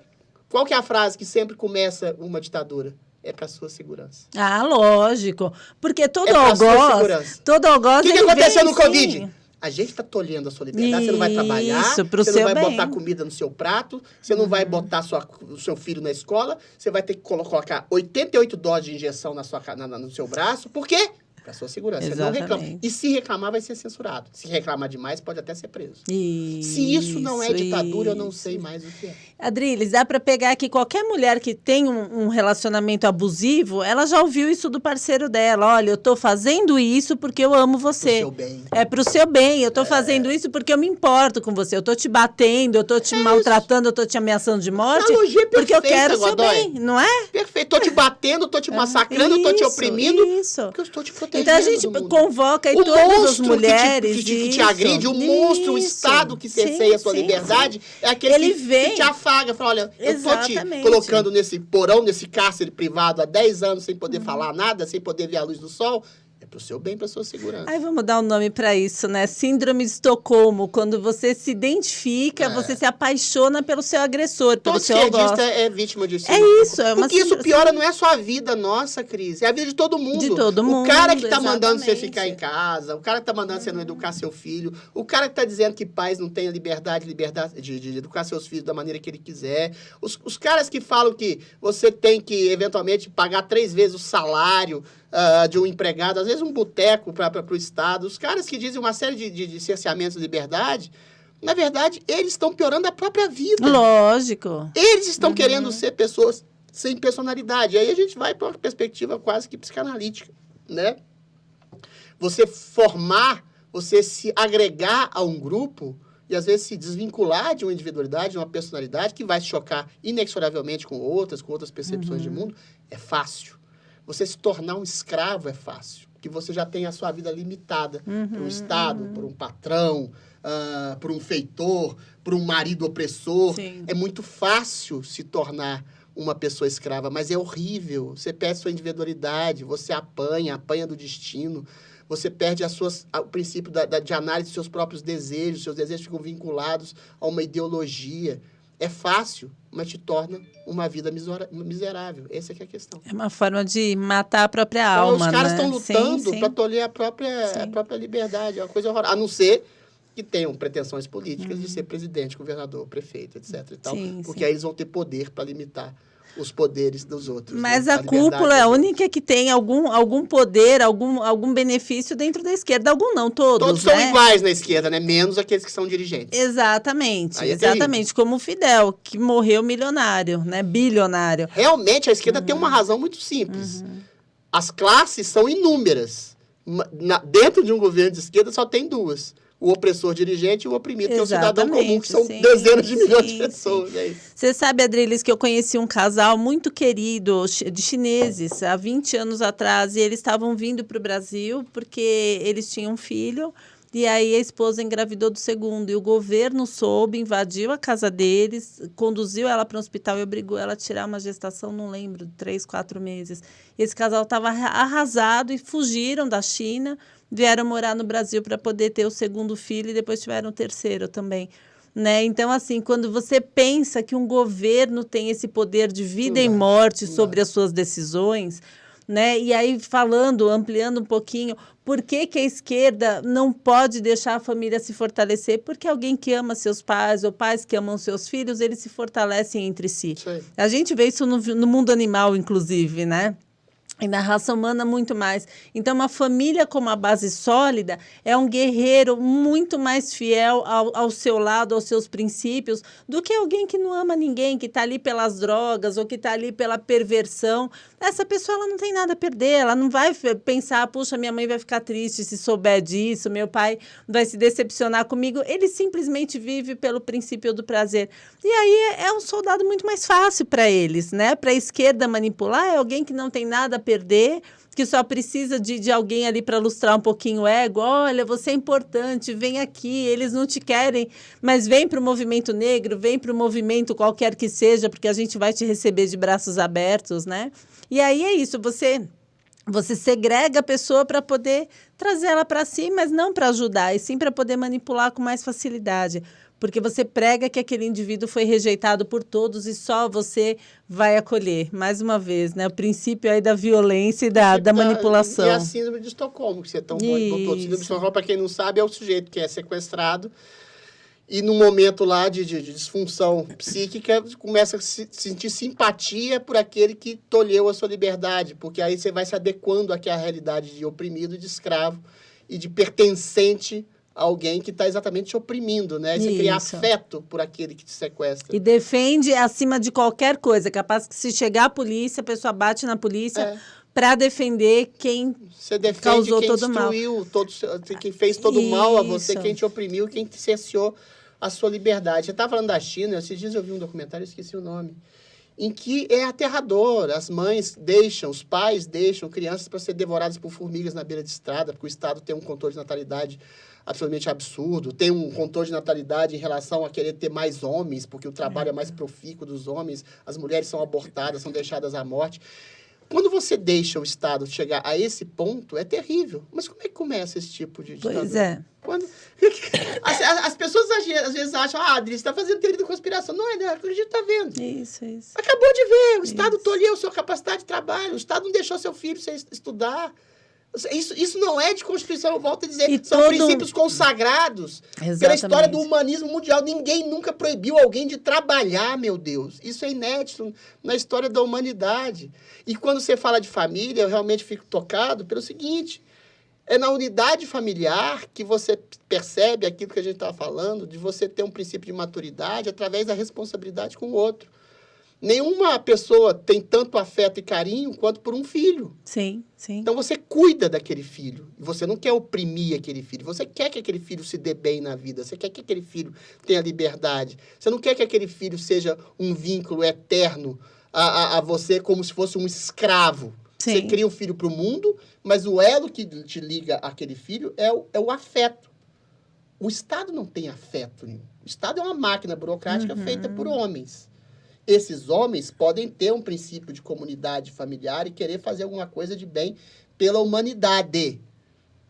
S2: Qual que é a frase que sempre começa uma ditadura? É para sua segurança.
S1: Lógico. Porque todo algoz...
S2: O que aconteceu no Covid? A gente está tolhendo a sua liberdade. Você não vai trabalhar, você não vai botar comida no seu prato, você não vai botar o seu filho na escola, você vai ter que colocar 88 doses de injeção no seu braço. Por quê? Para sua segurança. Você não reclama. E se reclamar, vai ser censurado. Se reclamar demais, pode até ser preso. Se isso não é ditadura, eu não sei mais o que é.
S1: Adriles, dá para pegar que qualquer mulher que tem um relacionamento abusivo, ela já ouviu isso do parceiro dela. Olha, eu tô fazendo isso porque eu amo você.
S2: Pro seu bem.
S1: É pro seu bem. Eu tô fazendo isso porque eu me importo com você. Eu tô te batendo, eu tô te maltratando, eu tô te ameaçando de morte. Porque eu quero o seu bem, não é?
S2: Perfeito. Tô te batendo, tô te massacrando, tô te oprimindo. Porque eu estou te protegendo.
S1: Então a gente convoca aí todas as mulheres.
S2: Que te agride, o monstro, o Estado que cerceia a sua liberdade, é aquele que te afaga. Fala, olha, eu tô te colocando nesse porão, nesse cárcere privado há 10 anos sem poder falar nada, sem poder ver a luz do sol. É pro seu bem, pra sua segurança.
S1: Aí vamos dar um nome para isso, né? Síndrome de Estocolmo. Quando você se identifica, você se apaixona pelo seu agressor, pelo seu
S2: esquerdista é vítima de
S1: É isso.
S2: Porque isso piora, não é só a vida nossa, Cris. É a vida de todo mundo.
S1: De todo mundo.
S2: O cara que tá mandando você ficar em casa, o cara que tá mandando você não educar seu filho, o cara que tá dizendo que pais não têm liberdade de educar seus filhos da maneira que ele quiser. Os caras que falam que você tem que, eventualmente, pagar 3 vezes o salário de um empregado, às vezes um boteco para o Estado. Os caras que dizem uma série de cerceamentos de liberdade, na verdade, eles estão piorando a própria vida.
S1: Lógico.
S2: Eles estão querendo ser pessoas sem personalidade. Aí a gente vai para uma perspectiva quase que psicanalítica, né? Você formar, você se agregar a um grupo e, às vezes, se desvincular de uma individualidade, de uma personalidade que vai se chocar inexoravelmente com outras percepções de mundo, é fácil. Você se tornar um escravo é fácil, porque você já tem a sua vida limitada por um Estado, por um patrão, por um feitor, por um marido opressor.
S1: Sim. É
S2: muito fácil se tornar uma pessoa escrava, mas é horrível. Você perde sua individualidade, você apanha do destino, você perde o princípio de análise dos seus próprios desejos, seus desejos ficam vinculados a uma ideologia. É fácil, mas te torna uma vida miserável. Essa é que é a questão.
S1: É uma forma de matar a própria alma,
S2: os caras estão lutando para tolher a própria liberdade. É uma coisa horrorosa. A não ser que tenham pretensões políticas de ser presidente, governador, prefeito, etc. E tal, porque aí eles vão ter poder para limitar os poderes dos outros.
S1: Mas
S2: né?
S1: a cúpula é a única que tem algum poder, algum benefício dentro da esquerda. Algum não, todos,
S2: Todos são
S1: né?
S2: iguais na esquerda, né? Menos aqueles que são dirigentes.
S1: Exatamente,
S2: Aí é
S1: exatamente. Como o Fidel, que morreu milionário, né? Bilionário.
S2: Realmente, a esquerda tem uma razão muito simples. As classes são inúmeras. Dentro de um governo de esquerda só tem duas. O opressor dirigente e o oprimido, que é o cidadão comum, que são dezenas de milhões de pessoas. É isso.
S1: Você sabe, Adriles, que eu conheci um casal muito querido de chineses há 20 anos atrás, e eles estavam vindo para o Brasil porque eles tinham um filho, e aí a esposa engravidou do segundo, e o governo soube, invadiu a casa deles, conduziu ela para um hospital e obrigou ela a tirar uma gestação, não lembro, 3, 4 meses. Esse casal estava arrasado e fugiram da China, vieram morar no Brasil para poder ter o segundo filho e depois tiveram o terceiro também. Né? Então, assim, quando você pensa que um governo tem esse poder de vida e morte sobre as suas decisões, né? E aí ampliando um pouquinho, por que a esquerda não pode deixar a família se fortalecer? Porque alguém que ama seus pais ou pais que amam seus filhos, eles se fortalecem entre si.
S2: Sim.
S1: A gente vê isso no mundo animal, inclusive, né? E na raça humana, muito mais. Então, uma família com uma base sólida é um guerreiro muito mais fiel ao seu lado, aos seus princípios, do que alguém que não ama ninguém, que está ali pelas drogas ou que está ali pela perversão. Essa pessoa ela não tem nada a perder, ela não vai pensar, puxa, minha mãe vai ficar triste se souber disso, meu pai vai se decepcionar comigo. Ele simplesmente vive pelo princípio do prazer. E aí é um soldado muito mais fácil para eles, né? Para a esquerda manipular é alguém que não tem nada a perder, que só precisa de alguém ali para lustrar um pouquinho o ego. Olha, você é importante, vem aqui, eles não te querem, mas vem para o movimento negro, vem para o movimento qualquer que seja, porque a gente vai te receber de braços abertos, né? E aí é isso, você segrega a pessoa para poder trazer ela para si, mas não para ajudar, e sim para poder manipular com mais facilidade. Porque você prega que aquele indivíduo foi rejeitado por todos e só você vai acolher. Mais uma vez, né? O princípio aí da violência e da manipulação.
S2: E a síndrome de Estocolmo, que você tão bom botou. Síndrome de Estocolmo, para quem não sabe, é o sujeito que é sequestrado e num momento lá de disfunção psíquica, começa a sentir simpatia por aquele que tolheu a sua liberdade, porque aí você vai se adequando àquela realidade de oprimido, de escravo e de pertencente a alguém que está exatamente te oprimindo, né? Você cria afeto por aquele que te sequestra.
S1: E defende acima de qualquer coisa, capaz que se chegar a polícia, a pessoa bate na polícia para defender quem causou todo o mal.
S2: Quem fez todo o mal a você, quem te oprimiu, quem te cerceou a sua liberdade. Você estava falando da China, esses dias eu vi um documentário, eu esqueci o nome, em que é aterrador. As mães os pais deixam crianças para ser devoradas por formigas na beira de estrada, porque o Estado tem um controle de natalidade absolutamente absurdo, tem um controle de natalidade em relação a querer ter mais homens, porque o trabalho é mais profícuo dos homens, as mulheres são abortadas, são deixadas à morte. Quando você deixa o Estado chegar a esse ponto, é terrível. Mas como é que começa esse tipo de ditadura?
S1: Pois é.
S2: As pessoas às vezes acham, Adri, você está fazendo teoria da conspiração. Não, a gente está vendo.
S1: Isso.
S2: Acabou de ver, o Estado tolheu a sua capacidade de trabalho, o Estado não deixou seu filho estudar. Isso não é de Constituição, eu volto a dizer. São princípios consagrados pela história do humanismo mundial. Ninguém nunca proibiu alguém de trabalhar, meu Deus. Isso é inédito na história da humanidade. E quando você fala de família, eu realmente fico tocado pelo seguinte: é na unidade familiar que você percebe aquilo que a gente estava falando, de você ter um princípio de maturidade através da responsabilidade com o outro. Nenhuma pessoa tem tanto afeto e carinho quanto por um filho.
S1: Sim.
S2: Então, você cuida daquele filho. Você não quer oprimir aquele filho. Você quer que aquele filho se dê bem na vida. Você quer que aquele filho tenha liberdade. Você não quer que aquele filho seja um vínculo eterno a você como se fosse um escravo.
S1: Sim.
S2: Você cria um filho para o mundo, mas o elo que te liga àquele filho é o afeto. O Estado não tem afeto. O Estado é uma máquina burocrática feita por homens. Esses homens podem ter um princípio de comunidade familiar e querer fazer alguma coisa de bem pela humanidade.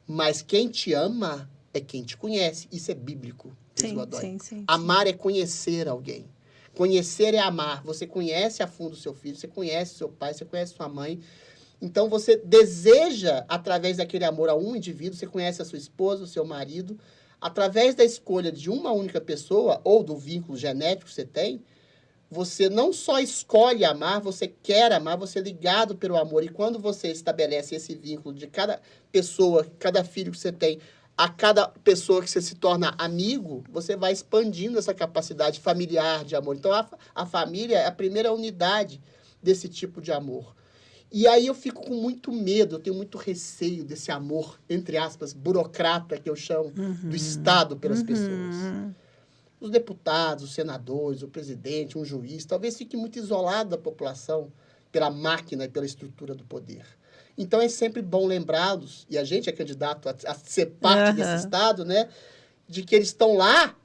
S2: Mas quem te ama é quem te conhece. Isso é bíblico.
S1: Sim.
S2: Amar é conhecer alguém. Conhecer é amar. Você conhece a fundo o seu filho, você conhece seu pai, você conhece sua mãe. Então, você deseja, através daquele amor a um indivíduo, você conhece a sua esposa, o seu marido, através da escolha de uma única pessoa, ou do vínculo genético que você tem, você não só escolhe amar, você quer amar, você é ligado pelo amor. E quando você estabelece esse vínculo de cada pessoa, cada filho que você tem, a cada pessoa que você se torna amigo, você vai expandindo essa capacidade familiar de amor. Então, a família é a primeira unidade desse tipo de amor. E aí eu fico com muito medo, eu tenho muito receio desse amor, entre aspas, burocrata, que eu chamo, do Estado pelas pessoas. Os deputados, os senadores, o presidente, um juiz, talvez fique muito isolado da população pela máquina e pela estrutura do poder. Então, é sempre bom lembrá-los, e a gente é candidato a ser parte desse Estado, né, de que eles estão lá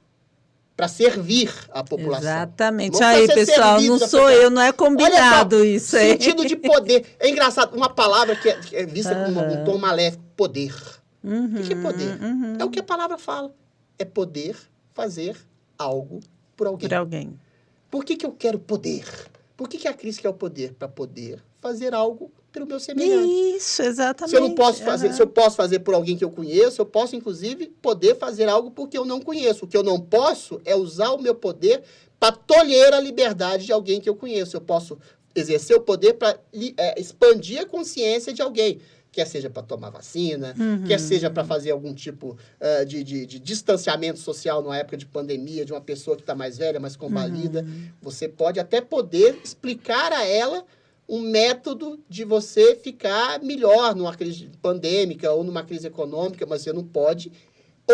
S2: para servir a população.
S1: Exatamente. Aí, pessoal, não sou eu, não é combinado isso aí.
S2: Sentido de poder. É engraçado, uma palavra que é vista com um tom maléfico, poder. O que é poder? É o que a palavra fala. É poder fazer algo por alguém.
S1: Por alguém.
S2: Por que eu quero poder? Por que a Cris quer o poder? Para poder fazer algo pelo meu semelhante.
S1: Isso, exatamente.
S2: Se eu não posso fazer, se eu posso fazer por alguém que eu conheço, eu posso, inclusive, poder fazer algo porque eu não conheço. O que eu não posso é usar o meu poder para tolher a liberdade de alguém que eu conheço. Eu posso exercer o poder para expandir a consciência de alguém. Quer seja para tomar vacina, quer seja para fazer algum tipo de distanciamento social numa época de pandemia, de uma pessoa que está mais velha, mais combalida. Você pode até poder explicar a ela um método de você ficar melhor numa crise pandêmica ou numa crise econômica, mas você não pode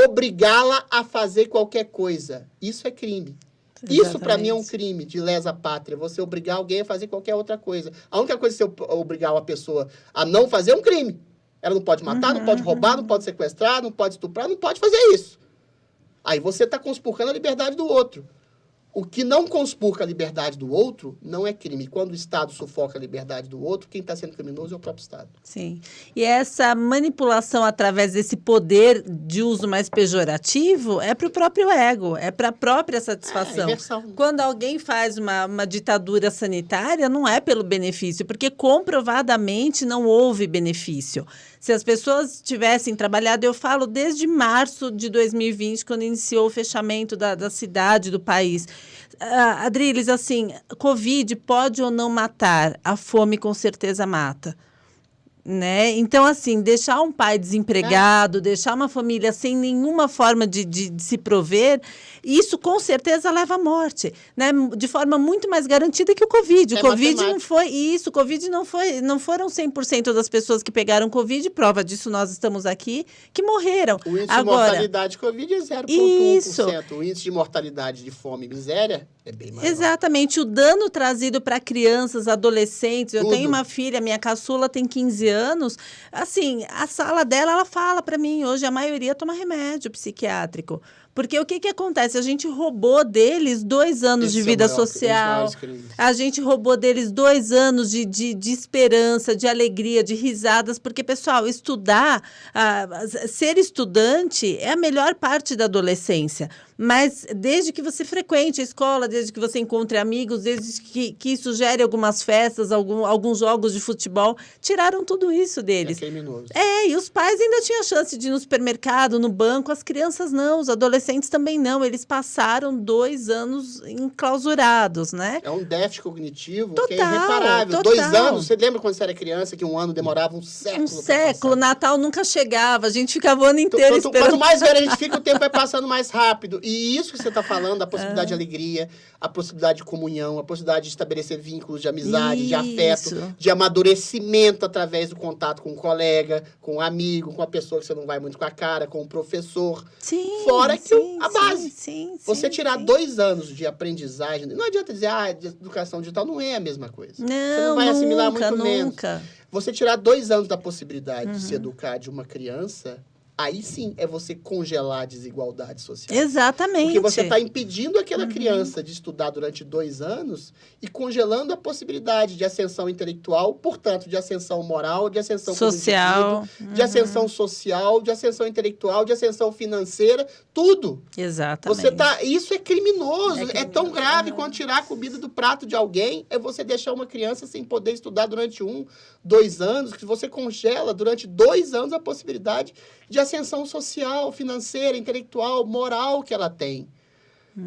S2: obrigá-la a fazer qualquer coisa. Isso é crime. Exatamente. Isso, para mim, é um crime de lesa pátria. Você obrigar alguém a fazer qualquer outra coisa. A única coisa que você obrigar uma pessoa a não fazer é um crime. Ela não pode matar, não pode roubar, não pode sequestrar, não pode estuprar, não pode fazer isso. Aí você está conspurcando a liberdade do outro. O que não conspurca a liberdade do outro não é crime. Quando o Estado sufoca a liberdade do outro, quem está sendo criminoso é o próprio Estado.
S1: Sim. E essa manipulação através desse poder de uso mais pejorativo é para o próprio ego, é para a própria satisfação. Quando alguém faz uma ditadura sanitária, não é pelo benefício, porque comprovadamente não houve benefício. Se as pessoas tivessem trabalhado, eu falo desde março de 2020, quando iniciou o fechamento da cidade, do país. Adriles, assim, Covid pode ou não matar, a fome com certeza mata. Né? Então, assim, deixar um pai desempregado, deixar uma família sem nenhuma forma de se prover, isso com certeza leva à morte, né? De forma muito mais garantida que o Covid. O Covid não foi isso, o Covid não foram 100% das pessoas que pegaram Covid, prova disso nós estamos aqui, que morreram.
S2: O índice de mortalidade de Covid é 0,1%. O índice de mortalidade de fome e miséria é bem maior.
S1: Exatamente. O dano trazido para crianças, adolescentes. Eu tenho uma filha, minha caçula tem 15 anos. Assim, a sala dela, ela fala para mim, hoje a maioria toma remédio psiquiátrico. Porque o que acontece? A gente roubou deles 2 anos de vida social, a gente roubou deles 2 anos de esperança, de alegria, de risadas, porque, pessoal, ser estudante é a melhor parte da adolescência, mas desde que você frequente a escola, desde que você encontre amigos, desde que isso gere algumas festas, alguns jogos de futebol, tiraram tudo isso deles.
S2: É criminoso.
S1: E os pais ainda tinham chance de ir no supermercado, no banco, as crianças não, os adolescentes também não, eles passaram 2 anos enclausurados, né?
S2: É um déficit cognitivo que é irreparável. 2 anos, você lembra quando você era criança que 1 ano demorava um século?
S1: Um século, Natal nunca chegava, a gente ficava o ano inteiro esperando.
S2: Quanto mais velho a gente fica, o tempo vai passando mais rápido. E isso que você está falando, a possibilidade de alegria, a possibilidade de comunhão, a possibilidade de estabelecer vínculos de amizade, de afeto, de amadurecimento através do contato com um colega, com um amigo, com a pessoa que você não vai muito com a cara, com o professor.
S1: Sim,
S2: Fora que a base.
S1: Sim,
S2: você tirar 2 anos de aprendizagem, não adianta dizer, de educação digital não é a mesma coisa.
S1: Não,
S2: você não vai assimilar muito menos.
S1: Nunca.
S2: Você tirar 2 anos da possibilidade de se educar de uma criança, aí sim é você congelar a desigualdade social.
S1: Exatamente.
S2: Porque você está impedindo aquela criança de estudar durante 2 anos e congelando a possibilidade de ascensão intelectual, portanto, de ascensão moral, de ascensão
S1: social,
S2: de ascensão social, de ascensão intelectual, de ascensão financeira, tudo.
S1: Exatamente.
S2: Isso é criminoso. É tão grave quanto tirar a comida do prato de alguém, é você deixar uma criança sem poder estudar durante 1, 2 anos, que você congela durante 2 anos a possibilidade de ascensão social, financeira, intelectual, moral que ela tem.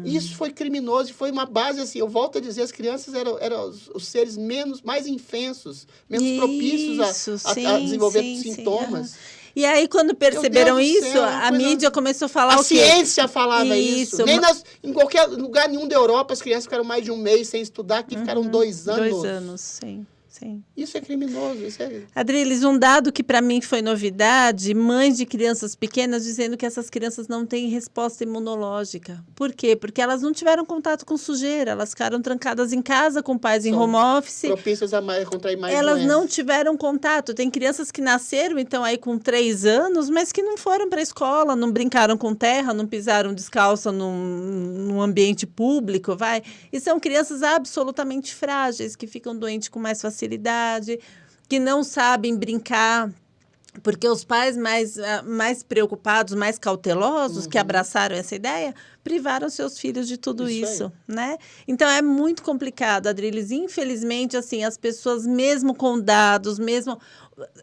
S2: Isso foi criminoso e foi uma base, assim, eu volto a dizer, as crianças eram os seres mais indefensos, menos propícios a desenvolver sintomas.
S1: E aí, quando perceberam isso, a mídia começou a falar o quê?
S2: A ciência falava isso. Nem em qualquer lugar nenhum da Europa, as crianças ficaram mais de um mês sem estudar, aqui ficaram 2 anos.
S1: 2 anos, sim. Sim.
S2: Isso é criminoso.
S1: Adriles, um dado que para mim foi novidade, mães de crianças pequenas dizendo que essas crianças não têm resposta imunológica. Por quê? Porque elas não tiveram contato com sujeira, elas ficaram trancadas em casa com pais em home office.
S2: Propícias a contrair mais
S1: Elas
S2: doenças.
S1: não tiveram contato. Tem crianças que nasceram, então, aí com 3 anos, mas que não foram para a escola, não brincaram com terra, não pisaram descalça num ambiente público, vai. E são crianças absolutamente frágeis, que ficam doentes com mais facilidade, que não sabem brincar, porque os pais mais preocupados, mais cautelosos, que abraçaram essa ideia, privaram seus filhos de tudo isso, né? Então, é muito complicado, Adriles. Infelizmente, assim, as pessoas, mesmo com dados, mesmo...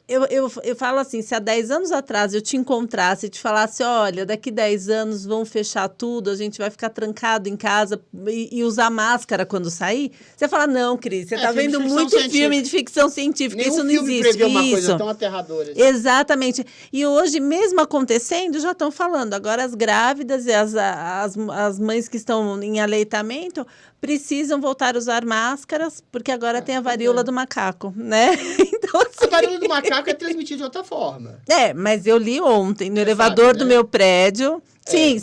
S1: Eu falo assim, se há 10 anos atrás eu te encontrasse e te falasse, olha, daqui 10 anos vão fechar tudo, a gente vai ficar trancado em casa e usar máscara quando sair, você fala, não, Cris, você está vendo muito filme de ficção científica,
S2: Nenhum
S1: isso não
S2: filme
S1: existe.
S2: Prevê uma coisa tão aterradora.
S1: Exatamente. E hoje, mesmo acontecendo, já estão falando, agora as grávidas e as mães que estão em aleitamento precisam voltar a usar máscaras, porque agora tem a varíola do macaco, né? Então, assim...
S2: A varíola do macaco é transmitida de outra forma.
S1: Mas eu li ontem no elevador do meu prédio. Sim,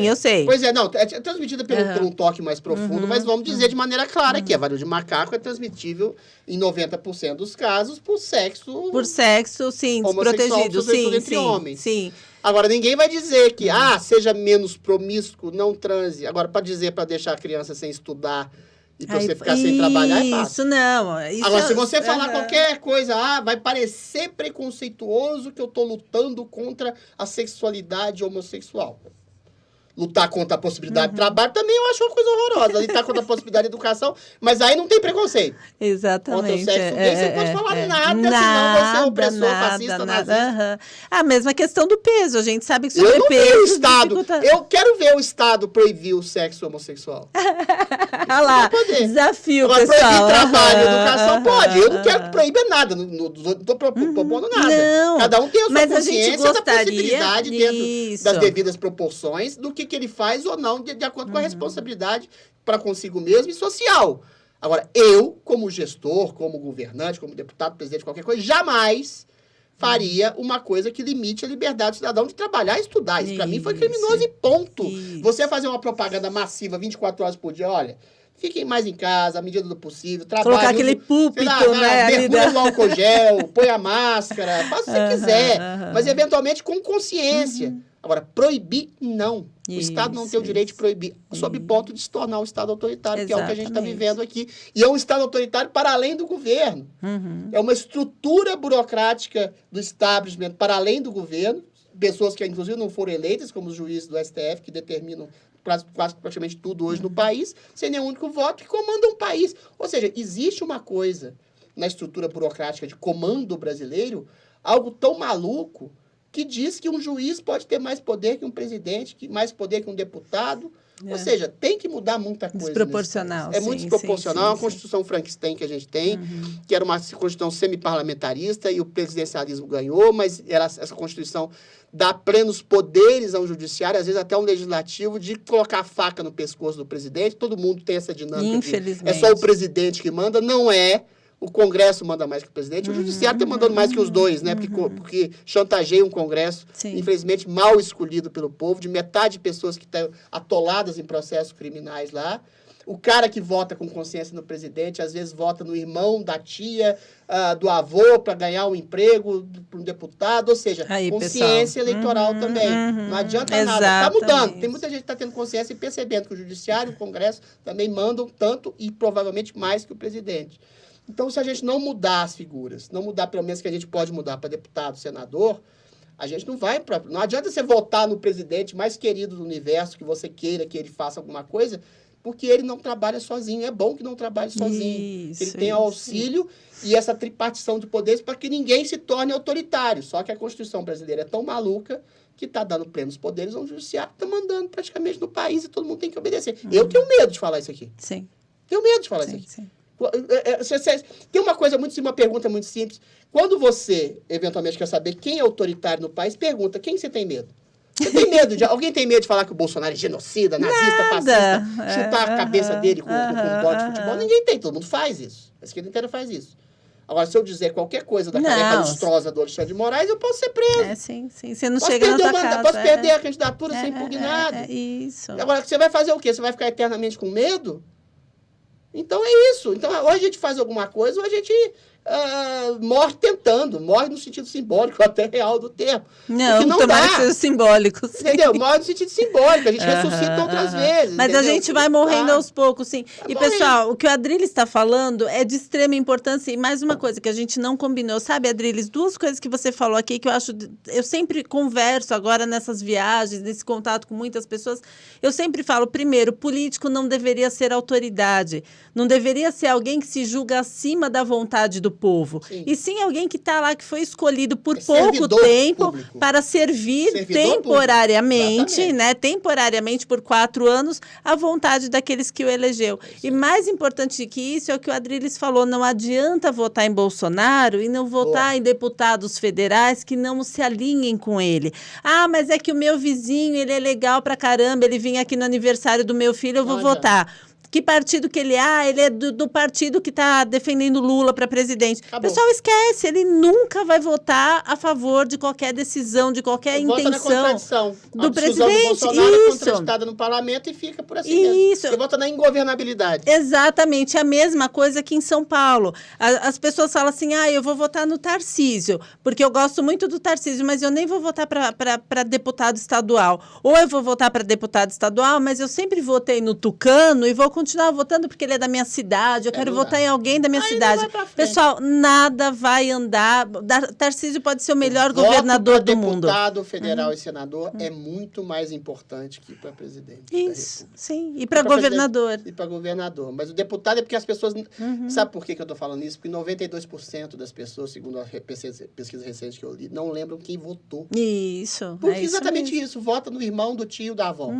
S1: eu sei.
S2: Pois é, não, é transmitida por um toque mais profundo, mas vamos dizer de maneira clara que a varíola de macaco é transmitível em 90% dos casos por sexo...
S1: Por sexo, sim, desprotegido, sim,
S2: entre homens.
S1: Sim.
S2: Agora, ninguém vai dizer que, seja menos promíscuo, não transe. Agora, para dizer, para deixar a criança sem estudar e para você ficar sem trabalhar, é fácil.
S1: Isso não.
S2: Agora, se você falar qualquer coisa, vai parecer preconceituoso que eu estou lutando contra a sexualidade homossexual. Lutar contra a possibilidade de trabalho também eu acho uma coisa horrorosa. Lutar contra a possibilidade de educação, mas aí não tem preconceito.
S1: Exatamente.
S2: Contra o sexo gay, você pode falar nada, senão você é opressor, fascista, nazista.
S1: A mesma questão do peso. A gente sabe que
S2: sobrepeso... Eu não vi o Estado.
S1: Dificulta...
S2: Eu quero ver o Estado proibir o sexo homossexual.
S1: Olha lá, desafio,
S2: agora,
S1: pessoal.
S2: Proibir trabalho e educação pode. Eu não quero que proíba nada. Não estou propondo nada.
S1: Não,
S2: cada um tem a sua consciência da
S1: possibilidade
S2: dentro das devidas proporções do que ele faz ou não, de acordo com a responsabilidade para consigo mesmo e social. Agora, eu, como gestor, como governante, como deputado, presidente, qualquer coisa, jamais faria uma coisa que limite a liberdade do cidadão de trabalhar e estudar. Isso, para mim, foi criminoso e ponto. Você fazer uma propaganda massiva 24 horas por dia, olha... Fiquem mais em casa, à medida do possível. Trabalhem.
S1: Colocar aquele púlpito, né?
S2: Mergulha no álcool gel, põe a máscara, faça o que você quiser. Mas, eventualmente, com consciência. Agora, proibir, não. O Estado não tem o direito de proibir, sob ponto de se tornar um Estado autoritário, que é o que a gente está vivendo aqui. E é um Estado autoritário para além do governo. É uma estrutura burocrática do establishment para além do governo. Pessoas que, inclusive, não foram eleitas, como os juízes do STF, que determinam quase praticamente tudo hoje no país, sem nenhum único voto, que comanda um país. Ou seja, existe uma coisa na estrutura burocrática de comando brasileiro, algo tão maluco, que diz que um juiz pode ter mais poder que um presidente, mais poder que um deputado. Ou seja, tem que mudar muita coisa.
S1: Desproporcional.
S2: É muito desproporcional. É uma Constituição Frankenstein que a gente tem, que era uma Constituição semi-parlamentarista, e o presidencialismo ganhou, mas essa Constituição dá plenos poderes ao judiciário, às vezes até ao legislativo, de colocar a faca no pescoço do presidente. Todo mundo tem essa dinâmica.
S1: Infelizmente.
S2: É só o presidente que manda, não é. O Congresso manda mais que o presidente, o Judiciário está mandando mais que os dois, né? Porque chantageia um Congresso, infelizmente, mal escolhido pelo povo, de metade de pessoas que estão atoladas em processos criminais lá. O cara que vota com consciência no presidente, às vezes vota no irmão, da tia, do avô, para ganhar um emprego para um deputado. Ou seja, consciência eleitoral também. Não adianta nada. Está mudando. Tem muita gente que está tendo consciência e percebendo que o Judiciário e o Congresso também mandam tanto e provavelmente mais que o presidente. Então, se a gente não mudar as figuras, não mudar pelo menos que a gente pode mudar para deputado, senador, a gente não vai para... Não adianta você votar no presidente mais querido do universo, que você queira que ele faça alguma coisa, porque ele não trabalha sozinho. É bom que não trabalhe sozinho.
S1: Isso,
S2: Ele tenha auxílio e essa tripartição de poderes para que ninguém se torne autoritário. Só que a Constituição brasileira é tão maluca que está dando plenos poderes ao judiciário que está mandando praticamente no país e todo mundo tem que obedecer. Eu tenho medo de falar isso aqui.
S1: Sim.
S2: Tenho medo de falar isso aqui.
S1: Sim.
S2: Tem uma pergunta muito simples. Quando você, eventualmente, quer saber quem é autoritário no país, pergunta, quem você tem medo? Você tem medo de... Alguém tem medo de falar que o Bolsonaro é genocida, nazista, fascista, chutar a cabeça dele com um bote de futebol? Ninguém tem, todo mundo faz isso. A esquerda inteira faz isso. Agora, se eu dizer qualquer coisa da careca lustrosa do Alexandre de Moraes, eu posso ser preso.
S1: Sim. Você não chega na tua casa.
S2: Posso perder a candidatura ser impugnado.
S1: Isso.
S2: Agora, você vai fazer o quê? Você vai ficar eternamente com medo? Então, é isso. Então, ou a gente faz alguma coisa, ou a gente morre tentando. Morre no sentido simbólico, até real do termo.
S1: Não tomara que seja simbólico. Sim.
S2: Entendeu? Morre no sentido simbólico. A gente ressuscita outras vezes.
S1: Mas
S2: entendeu?
S1: A gente vai morrendo aos poucos, sim.
S2: Vai
S1: e,
S2: morrendo.
S1: Pessoal, o que o Adriles está falando é de extrema importância. E mais uma coisa que a gente não combinou. Sabe, Adriles, duas coisas que você falou aqui que eu acho... Eu sempre converso agora nessas viagens, nesse contato com muitas pessoas. Eu sempre falo, primeiro, político não deveria ser autoridade. Não deveria ser alguém que se julga acima da vontade do povo.
S2: Sim.
S1: E sim alguém que está lá, que foi escolhido por pouco tempo
S2: público.
S1: para servir temporariamente, né? Temporariamente por 4 anos, à vontade daqueles que o elegeu. E mais importante que isso é o que o Adriles falou: não adianta votar em Bolsonaro e não votar em deputados federais que não se alinhem com ele. Ah, mas é que o meu vizinho, ele é legal pra caramba, ele vinha aqui no aniversário do meu filho, eu vou votar. Que partido que ele é? Ele é do partido que está defendendo Lula para presidente. O pessoal esquece, ele nunca vai votar a favor de qualquer decisão, de qualquer intenção do presidente.
S2: Do Bolsonaro é contrastada no parlamento e fica por assim mesmo. Ele vota na ingovernabilidade.
S1: Exatamente, a mesma coisa aqui em São Paulo. As pessoas falam assim, eu vou votar no Tarcísio, porque eu gosto muito do Tarcísio, mas eu nem vou votar para deputado estadual. Ou eu vou votar para deputado estadual, mas eu sempre votei no Tucano e vou continuar votando porque ele é da minha cidade, eu quero votar em alguém da minha cidade. Pessoal, nada vai andar. Tarcísio pode ser o melhor governador do mundo.
S2: Deputado federal e senador é muito mais importante que para presidente.
S1: Isso, sim. E para governador.
S2: E para governador. Mas o deputado é porque as pessoas... Sabe por que eu estou falando isso? Porque 92% das pessoas, segundo a pesquisa recente que eu li, não lembram quem votou.
S1: Isso.
S2: Porque exatamente isso. Vota no irmão, do tio, da avó.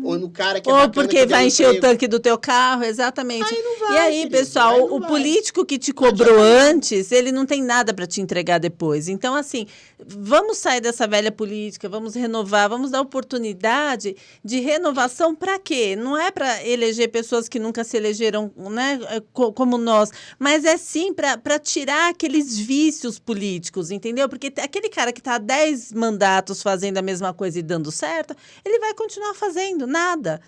S2: Ou no cara que é
S1: Ou porque vai encher o tanque do teu carro, exatamente.
S2: Aí não vai,
S1: e aí,
S2: querido,
S1: pessoal,
S2: aí
S1: o político que te cobrou antes, ele não tem nada para te entregar depois. Então, assim, vamos sair dessa velha política, vamos renovar, vamos dar oportunidade de renovação para quê? Não é para eleger pessoas que nunca se elegeram, né, como nós, mas é sim para tirar aqueles vícios políticos, entendeu? Porque aquele cara que está há 10 mandatos fazendo a mesma coisa e dando certo, ele vai continuar fazendo nada.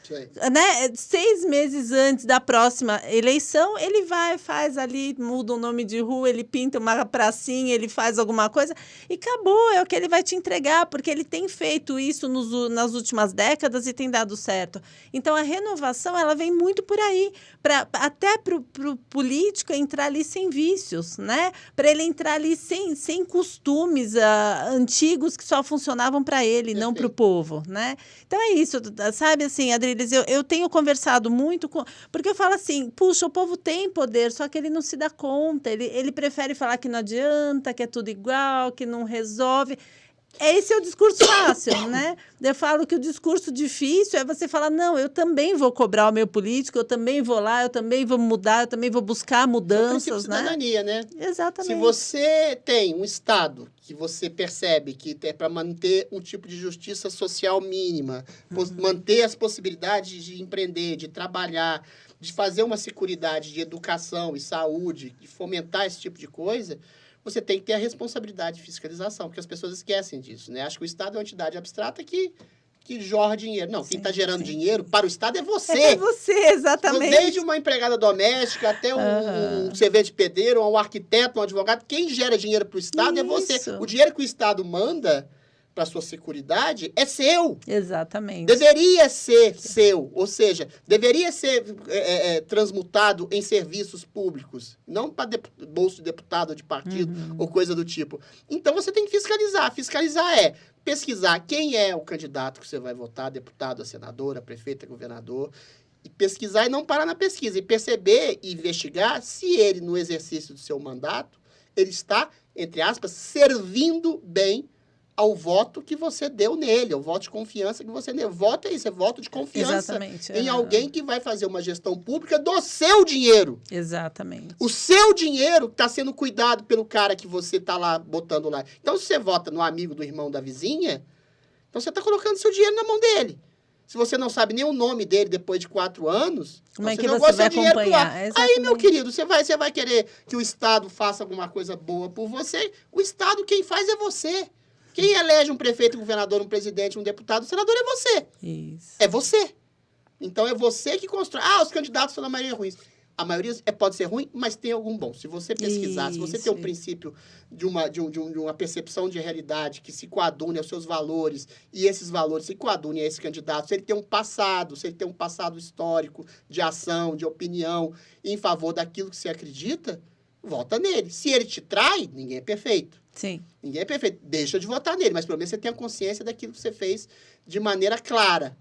S1: Né? 6 meses antes da próxima eleição, ele vai, faz ali, muda o nome de rua, ele pinta uma pracinha, ele faz alguma coisa e acabou, é o que ele vai te entregar, porque ele tem feito isso nas últimas décadas e tem dado certo. Então, a renovação, ela vem muito por aí, até para o político entrar ali sem vícios, né? Para ele entrar ali sem costumes antigos que só funcionavam para ele, não para o povo, né? Então, é isso, sabe assim, Adriles, eu tenho conversado muito porque eu falo assim, puxa, o povo tem poder, só que ele não se dá conta, ele prefere falar que não adianta, que é tudo igual, que não resolve. Esse é o discurso fácil, né? Eu falo que o discurso difícil é você falar, não, eu também vou cobrar o meu político, eu também vou lá, eu também vou mudar, eu também vou buscar mudanças, né?
S2: Cidadania, né?
S1: Exatamente.
S2: Se você tem um Estado que você percebe que é para manter um tipo de justiça social mínima, manter as possibilidades de empreender, de trabalhar, de fazer uma seguridade de educação e saúde, de fomentar esse tipo de coisa, você tem que ter a responsabilidade de fiscalização, porque as pessoas esquecem disso, né? Acho que o Estado é uma entidade abstrata que jorra dinheiro. Não, quem está gerando dinheiro para o Estado é você.
S1: É você, exatamente.
S2: Desde uma empregada doméstica até um servente pedreiro, um arquiteto, um advogado, quem gera dinheiro para o Estado é você. O dinheiro que o Estado manda para sua seguridade é seu.
S1: Exatamente.
S2: Deveria ser seu, ou seja, deveria ser transmutado em serviços públicos, não para bolso de deputado de partido ou coisa do tipo. Então, você tem que fiscalizar. Fiscalizar é pesquisar quem é o candidato que você vai votar, deputado, a senadora, a prefeita, governador, E pesquisar e não parar na pesquisa. E perceber e investigar se ele, no exercício do seu mandato, ele está, entre aspas, servindo bem ao voto que você deu nele, ao voto de confiança que você deu. Voto é isso, é voto de confiança.
S1: Exatamente.
S2: Em alguém que vai fazer uma gestão pública do seu dinheiro.
S1: Exatamente.
S2: O seu dinheiro está sendo cuidado pelo cara que você está lá botando lá. Então, se você vota no amigo do irmão da vizinha, então você está colocando seu dinheiro na mão dele. Se você não sabe nem o nome dele depois de 4 anos,
S1: como é
S2: você
S1: que
S2: jogou
S1: você
S2: seu
S1: vai
S2: dinheiro pro ar.
S1: acompanhar?
S2: Aí, meu querido, você vai querer que o Estado faça alguma coisa boa por você. O Estado, quem faz é você. Quem elege um prefeito, um governador, um presidente, um deputado, um senador é você.
S1: Isso.
S2: É você. Então, é você que constrói. Ah, os candidatos são na maioria ruins. A maioria pode ser ruim, mas tem algum bom. Se você pesquisar, se você tem um princípio de uma percepção de realidade que se coadune aos seus valores, e esses valores se coadunem a esse candidato, se ele tem um passado, histórico de ação, de opinião em favor daquilo que você acredita, vota nele. Se ele te trai, ninguém é perfeito.
S1: Sim.
S2: Ninguém é perfeito. Deixa de votar nele, mas pelo menos você tem a consciência daquilo que você fez de maneira clara.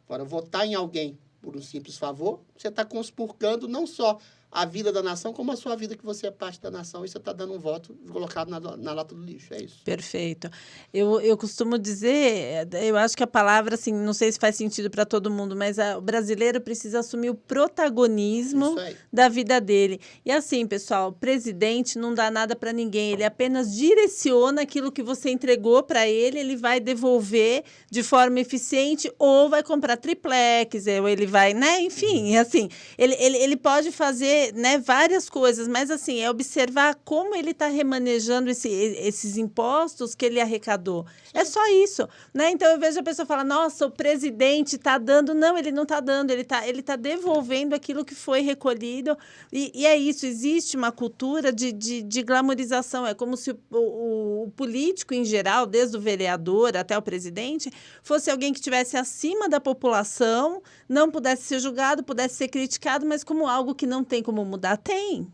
S2: Agora, votar em alguém por um simples favor, você está conspurcando não só a vida da nação, como a sua vida, que você é parte da nação, e você está dando um voto colocado na lata do lixo. É isso.
S1: Perfeito. Eu costumo dizer, eu acho que a palavra, assim, não sei se faz sentido para todo mundo, mas o brasileiro precisa assumir o protagonismo da vida dele. E assim, pessoal, o presidente não dá nada para ninguém, ele apenas direciona aquilo que você entregou para ele, ele vai devolver de forma eficiente ou vai comprar triplex, ou ele vai, né? Enfim, assim, ele pode fazer, né, várias coisas, mas assim, é observar como ele está remanejando esses impostos que ele arrecadou. É só isso, né? Então eu vejo a pessoa falar, nossa, o presidente está dando. Não, ele não está dando, ele tá devolvendo aquilo que foi recolhido. E é isso, existe uma cultura de glamorização. É como se o político em geral, desde o vereador até o presidente, fosse alguém que estivesse acima da população, não pudesse ser julgado, pudesse ser criticado, mas como algo que não tem como mudar. Tem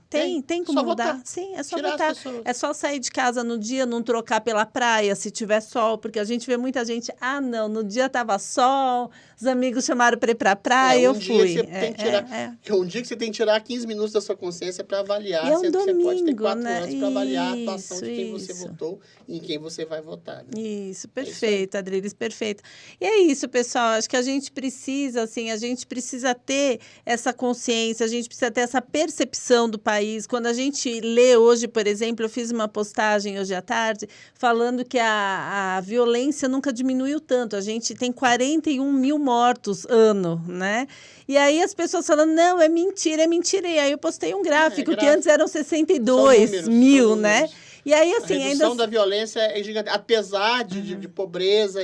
S1: como
S2: só
S1: mudar.
S2: Votar.
S1: Sim, é só
S2: Tirar
S1: votar. É só sair de casa no dia, não trocar pela praia, se tiver sol, porque a gente vê muita gente, não, no dia tava sol, os amigos chamaram para ir para a praia, eu fui.
S2: Um dia que você tem que tirar 15 minutos da sua consciência para avaliar,
S1: e é um
S2: sendo
S1: domingo,
S2: que você pode ter 4
S1: né?
S2: anos para avaliar a atuação de quem você votou e em quem você vai votar. Né?
S1: Isso, perfeito, Adriles, perfeito. E é isso, pessoal, acho que a gente precisa, assim, ter essa consciência, a gente precisa ter essa percepção do país. Quando a gente lê hoje, por exemplo, eu fiz uma postagem hoje à tarde falando que a violência nunca diminuiu tanto. A gente tem 41 mil mortos ano, né? E aí as pessoas falando, não, é mentira, é mentira. E aí eu postei um gráfico que antes eram 62 mil, né? E aí, assim,
S2: a redução da violência é gigante. Apesar de pobreza,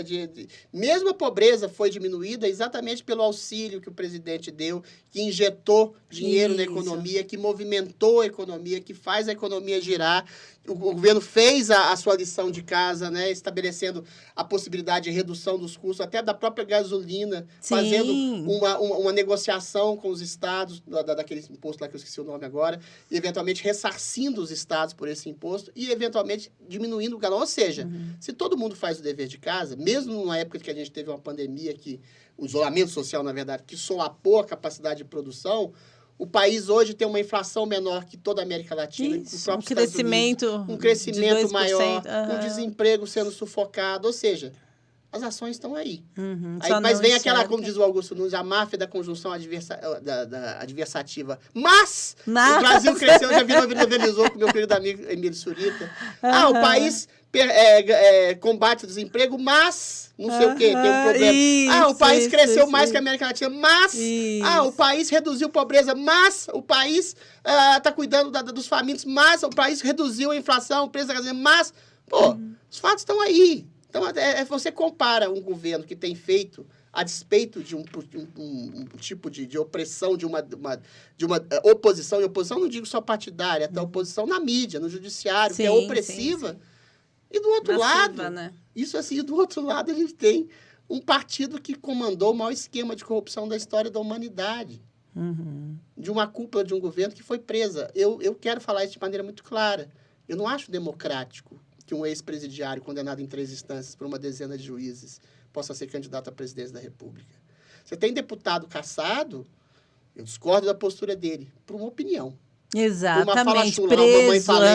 S2: mesmo a pobreza foi diminuída exatamente pelo auxílio que o presidente deu, que injetou dinheiro na economia, que movimentou a economia, que faz a economia girar. O governo fez a sua lição de casa, né, estabelecendo a possibilidade de redução dos custos, até da própria gasolina, fazendo uma negociação com os estados, daquele imposto lá que eu esqueci o nome agora, e eventualmente ressarcindo os estados por esse imposto e eventualmente diminuindo o galão. Ou seja, se todo mundo faz o dever de casa, mesmo numa época que a gente teve uma pandemia, o isolamento social, na verdade, que solapou a capacidade de produção, o país hoje tem uma inflação menor que toda a América Latina.
S1: Isso, um crescimento
S2: maior, um desemprego sendo sufocado. Ou seja, as ações estão aí. Mas vem aquela, como diz o Augusto Nunes, a máfia da conjunção adversativa. Mas o Brasil cresceu, já viralizou com o meu querido amigo Emílio Surita. O país combate o desemprego, mas não sei o quê, tem um problema. O país cresceu mais que a América Latina, mas o país reduziu a pobreza, mas o país está cuidando dos famintos, mas o país reduziu a inflação, o preço da gasolina, mas, os fatos estão aí. Então, você compara um governo que tem feito, a despeito de um tipo de opressão, de uma oposição, e oposição não digo só partidária, até oposição na mídia, no judiciário, que é opressiva. E do outro lado, né? Do outro lado a gente tem um partido que comandou o maior esquema de corrupção da história da humanidade. De uma cúpula de um governo que foi presa. Eu quero falar isso de maneira muito clara. Eu não acho democrático que um ex-presidiário condenado em 3 instâncias por uma dezena de juízes possa ser candidato à presidência da República. Você tem deputado cassado Eu discordo da postura dele, por uma opinião.
S1: Exatamente,
S2: uma
S1: preso.
S2: Mamãe Falei.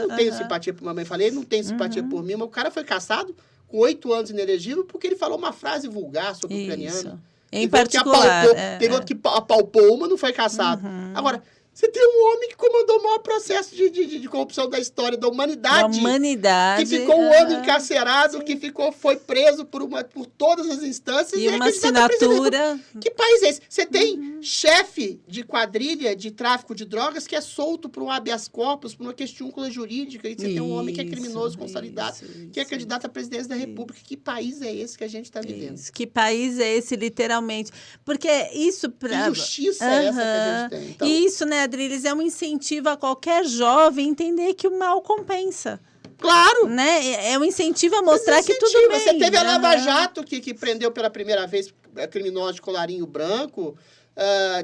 S2: Eu não tenho simpatia por Mamãe Falei, não tenho simpatia por mim, mas o cara foi caçado com 8 anos inelegível porque ele falou uma frase vulgar sobre o ucraniano.
S1: Em particular.
S2: Teve outro que apalpou uma, não foi caçado. Agora, você tem um homem que comandou o maior processo de corrupção da história da humanidade.
S1: Da humanidade.
S2: Que ficou um ano encarcerado, que foi preso por todas as instâncias.
S1: E uma assinatura.
S2: Que país é esse? Você tem chefe de quadrilha de tráfico de drogas que é solto por um habeas corpus, por uma questiúncula jurídica. E você tem um homem que é criminoso, consolidado, que é candidato à presidência da República. Que país é esse que a gente está vivendo?
S1: Que país é esse, literalmente? Porque isso...
S2: Que justiça é essa que a gente tem? Então,
S1: e isso, né, Adriles, é um incentivo a qualquer jovem entender que o mal compensa.
S2: Claro!
S1: Né? É um incentivo a mostrar que tudo bem.
S2: Você teve a Lava Jato, que prendeu pela primeira vez criminosos de colarinho branco,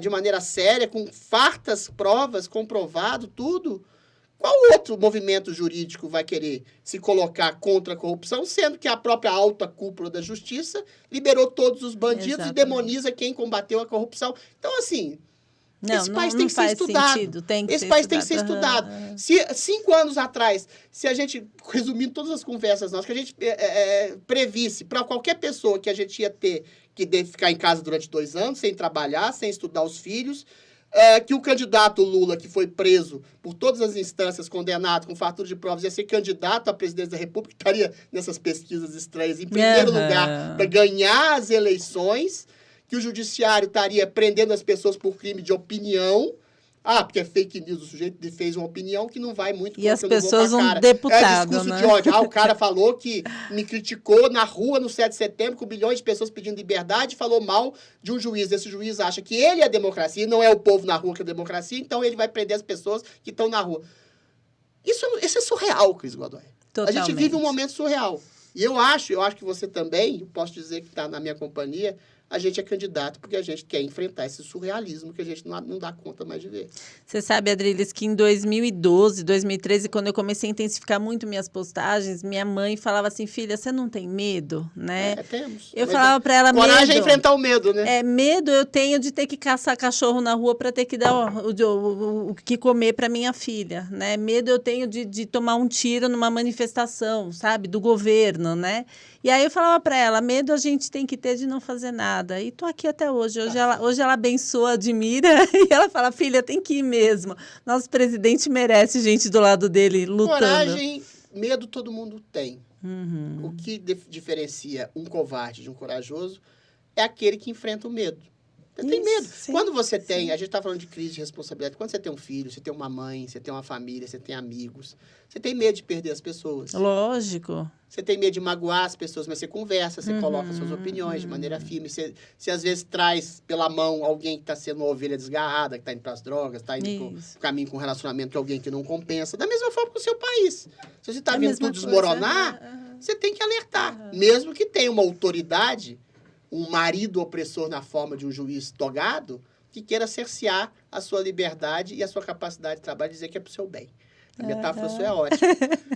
S2: de maneira séria, com fartas provas, comprovado, tudo. Qual outro movimento jurídico vai querer se colocar contra a corrupção, sendo que a própria alta cúpula da justiça liberou todos os bandidos e demoniza quem combateu a corrupção? Então, assim... Esse país tem que ser estudado. Esse país tem que ser estudado. Se 5 anos atrás, se a gente, resumindo todas as conversas nossas, que a gente previsse para qualquer pessoa que a gente ia ter que ficar em casa durante 2 anos, sem trabalhar, sem estudar os filhos, que o candidato Lula, que foi preso por todas as instâncias, condenado com fartura de provas, ia ser candidato à presidência da República, estaria nessas pesquisas estranhas em primeiro lugar para ganhar as eleições, que o judiciário estaria prendendo as pessoas por crime de opinião. Porque é fake news, o sujeito fez uma opinião que não vai muito...
S1: E as pessoas, um deputado,
S2: discurso de ódio. O cara falou que me criticou na rua no 7 de setembro, com bilhões de pessoas pedindo liberdade, falou mal de um juiz. Esse juiz acha que ele é a democracia, não é o povo na rua que é a democracia, então ele vai prender as pessoas que estão na rua. Isso é surreal, Cris Godoy.
S1: Totalmente.
S2: A gente vive um momento surreal. E eu acho que você também, eu posso dizer que está na minha companhia, a gente é candidato porque a gente quer enfrentar esse surrealismo que a gente não dá conta mais de ver.
S1: Você sabe, Adriles, que em 2012, 2013, quando eu comecei a intensificar muito minhas postagens, minha mãe falava assim, filha, você não tem medo, né?
S2: Temos.
S1: Eu falava para ela,
S2: coragem é enfrentar o medo, né?
S1: Medo eu tenho de ter que caçar cachorro na rua para ter que dar o que comer para minha filha, né? Medo eu tenho de tomar um tiro numa manifestação, sabe? Do governo, né? E aí eu falava para ela, medo a gente tem que ter de não fazer nada. E tô aqui até hoje. Hoje ela abençoa, admira, e ela fala, filha, tem que ir mesmo. Nosso presidente merece gente do lado dele lutando.
S2: Coragem, medo todo mundo tem. O que diferencia um covarde de um corajoso é aquele que enfrenta o medo. Você tem medo.
S1: Sim,
S2: quando você tem... A gente está falando de crise de responsabilidade. Quando você tem um filho, você tem uma mãe, você tem uma família, você tem amigos. Você tem medo de perder as pessoas.
S1: Lógico.
S2: Você tem medo de magoar as pessoas, mas você conversa, você coloca suas opiniões de maneira firme. Você às vezes traz pela mão alguém que está sendo uma ovelha desgarrada, que está indo para as drogas, está indo para o caminho com relacionamento de alguém que não compensa. Da mesma forma com o seu país. Se você está vindo tudo desmoronar, você tem que alertar. Mesmo que tenha uma autoridade, um marido opressor na forma de um juiz togado, que queira cercear a sua liberdade e a sua capacidade de trabalho e dizer que é para o seu bem. A metáfora sua é ótima.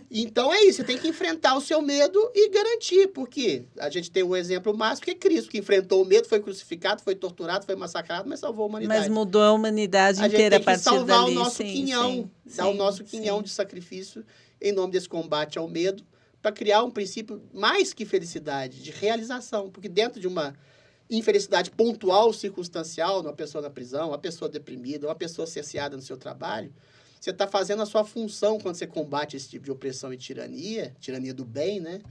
S2: Então, é isso. Você tem que enfrentar o seu medo e garantir. Porque a gente tem um exemplo máximo, que é Cristo, que enfrentou o medo, foi crucificado, foi torturado, foi massacrado, mas salvou a humanidade.
S1: Mas mudou a humanidade inteira a partir dali.
S2: A gente tem que salvar o nosso quinhão, dar o nosso quinhão de sacrifício em nome desse combate ao medo, para criar um princípio mais que felicidade, de realização. Porque dentro de uma infelicidade pontual, circunstancial, uma pessoa na prisão, uma pessoa deprimida, uma pessoa cerceada no seu trabalho, você está fazendo a sua função quando você combate esse tipo de opressão e tirania do bem, né?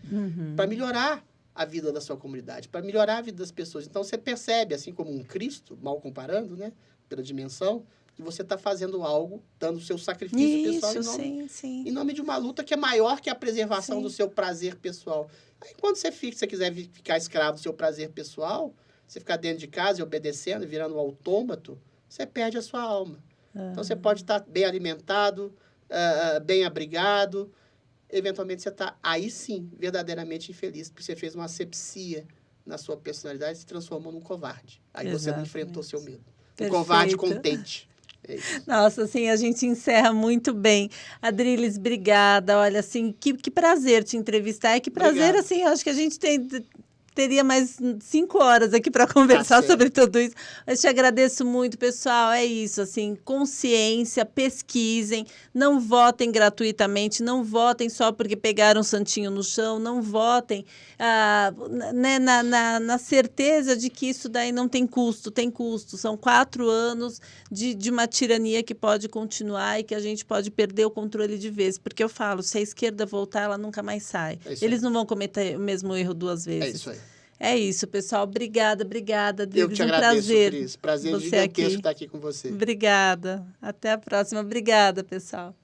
S2: Para melhorar a vida da sua comunidade, para melhorar a vida das pessoas. Então, você percebe, assim como um Cristo, mal comparando, né? Pela dimensão, que você está fazendo algo, dando o seu sacrifício pessoal em nome de uma luta que é maior que a preservação do seu prazer pessoal. Aí, quando você quiser ficar escravo do seu prazer pessoal, você ficar dentro de casa e obedecendo, virando um autômato, você perde a sua alma. Então, você pode estar bem alimentado, bem abrigado. Eventualmente, você está, aí sim, verdadeiramente infeliz, porque você fez uma asepsia na sua personalidade e se transformou num covarde. Aí você não enfrentou seu medo. Um covarde contente. É isso.
S1: Nossa, assim, a gente encerra muito bem. Adriles, obrigada. Olha, assim, que prazer te entrevistar. Que prazer, assim, acho que a gente tem teria mais 5 horas aqui para conversar
S2: certo.
S1: sobre tudo isso. Mas te agradeço muito, pessoal. É isso, assim, consciência, pesquisem, não votem gratuitamente, não votem só porque pegaram um santinho no chão, não votem né, na certeza de que isso daí não tem custo, tem custo. São 4 anos de uma tirania que pode continuar e que a gente pode perder o controle de vez. Porque eu falo, se a esquerda voltar, ela nunca mais sai. Eles não vão cometer o mesmo erro 2 vezes.
S2: É isso aí.
S1: É isso, pessoal. Obrigada, Adriles.
S2: Eu que te agradeço,
S1: prazer.
S2: Cris. Prazer gigantesco estar aqui com você.
S1: Obrigada. Até a próxima. Obrigada, pessoal.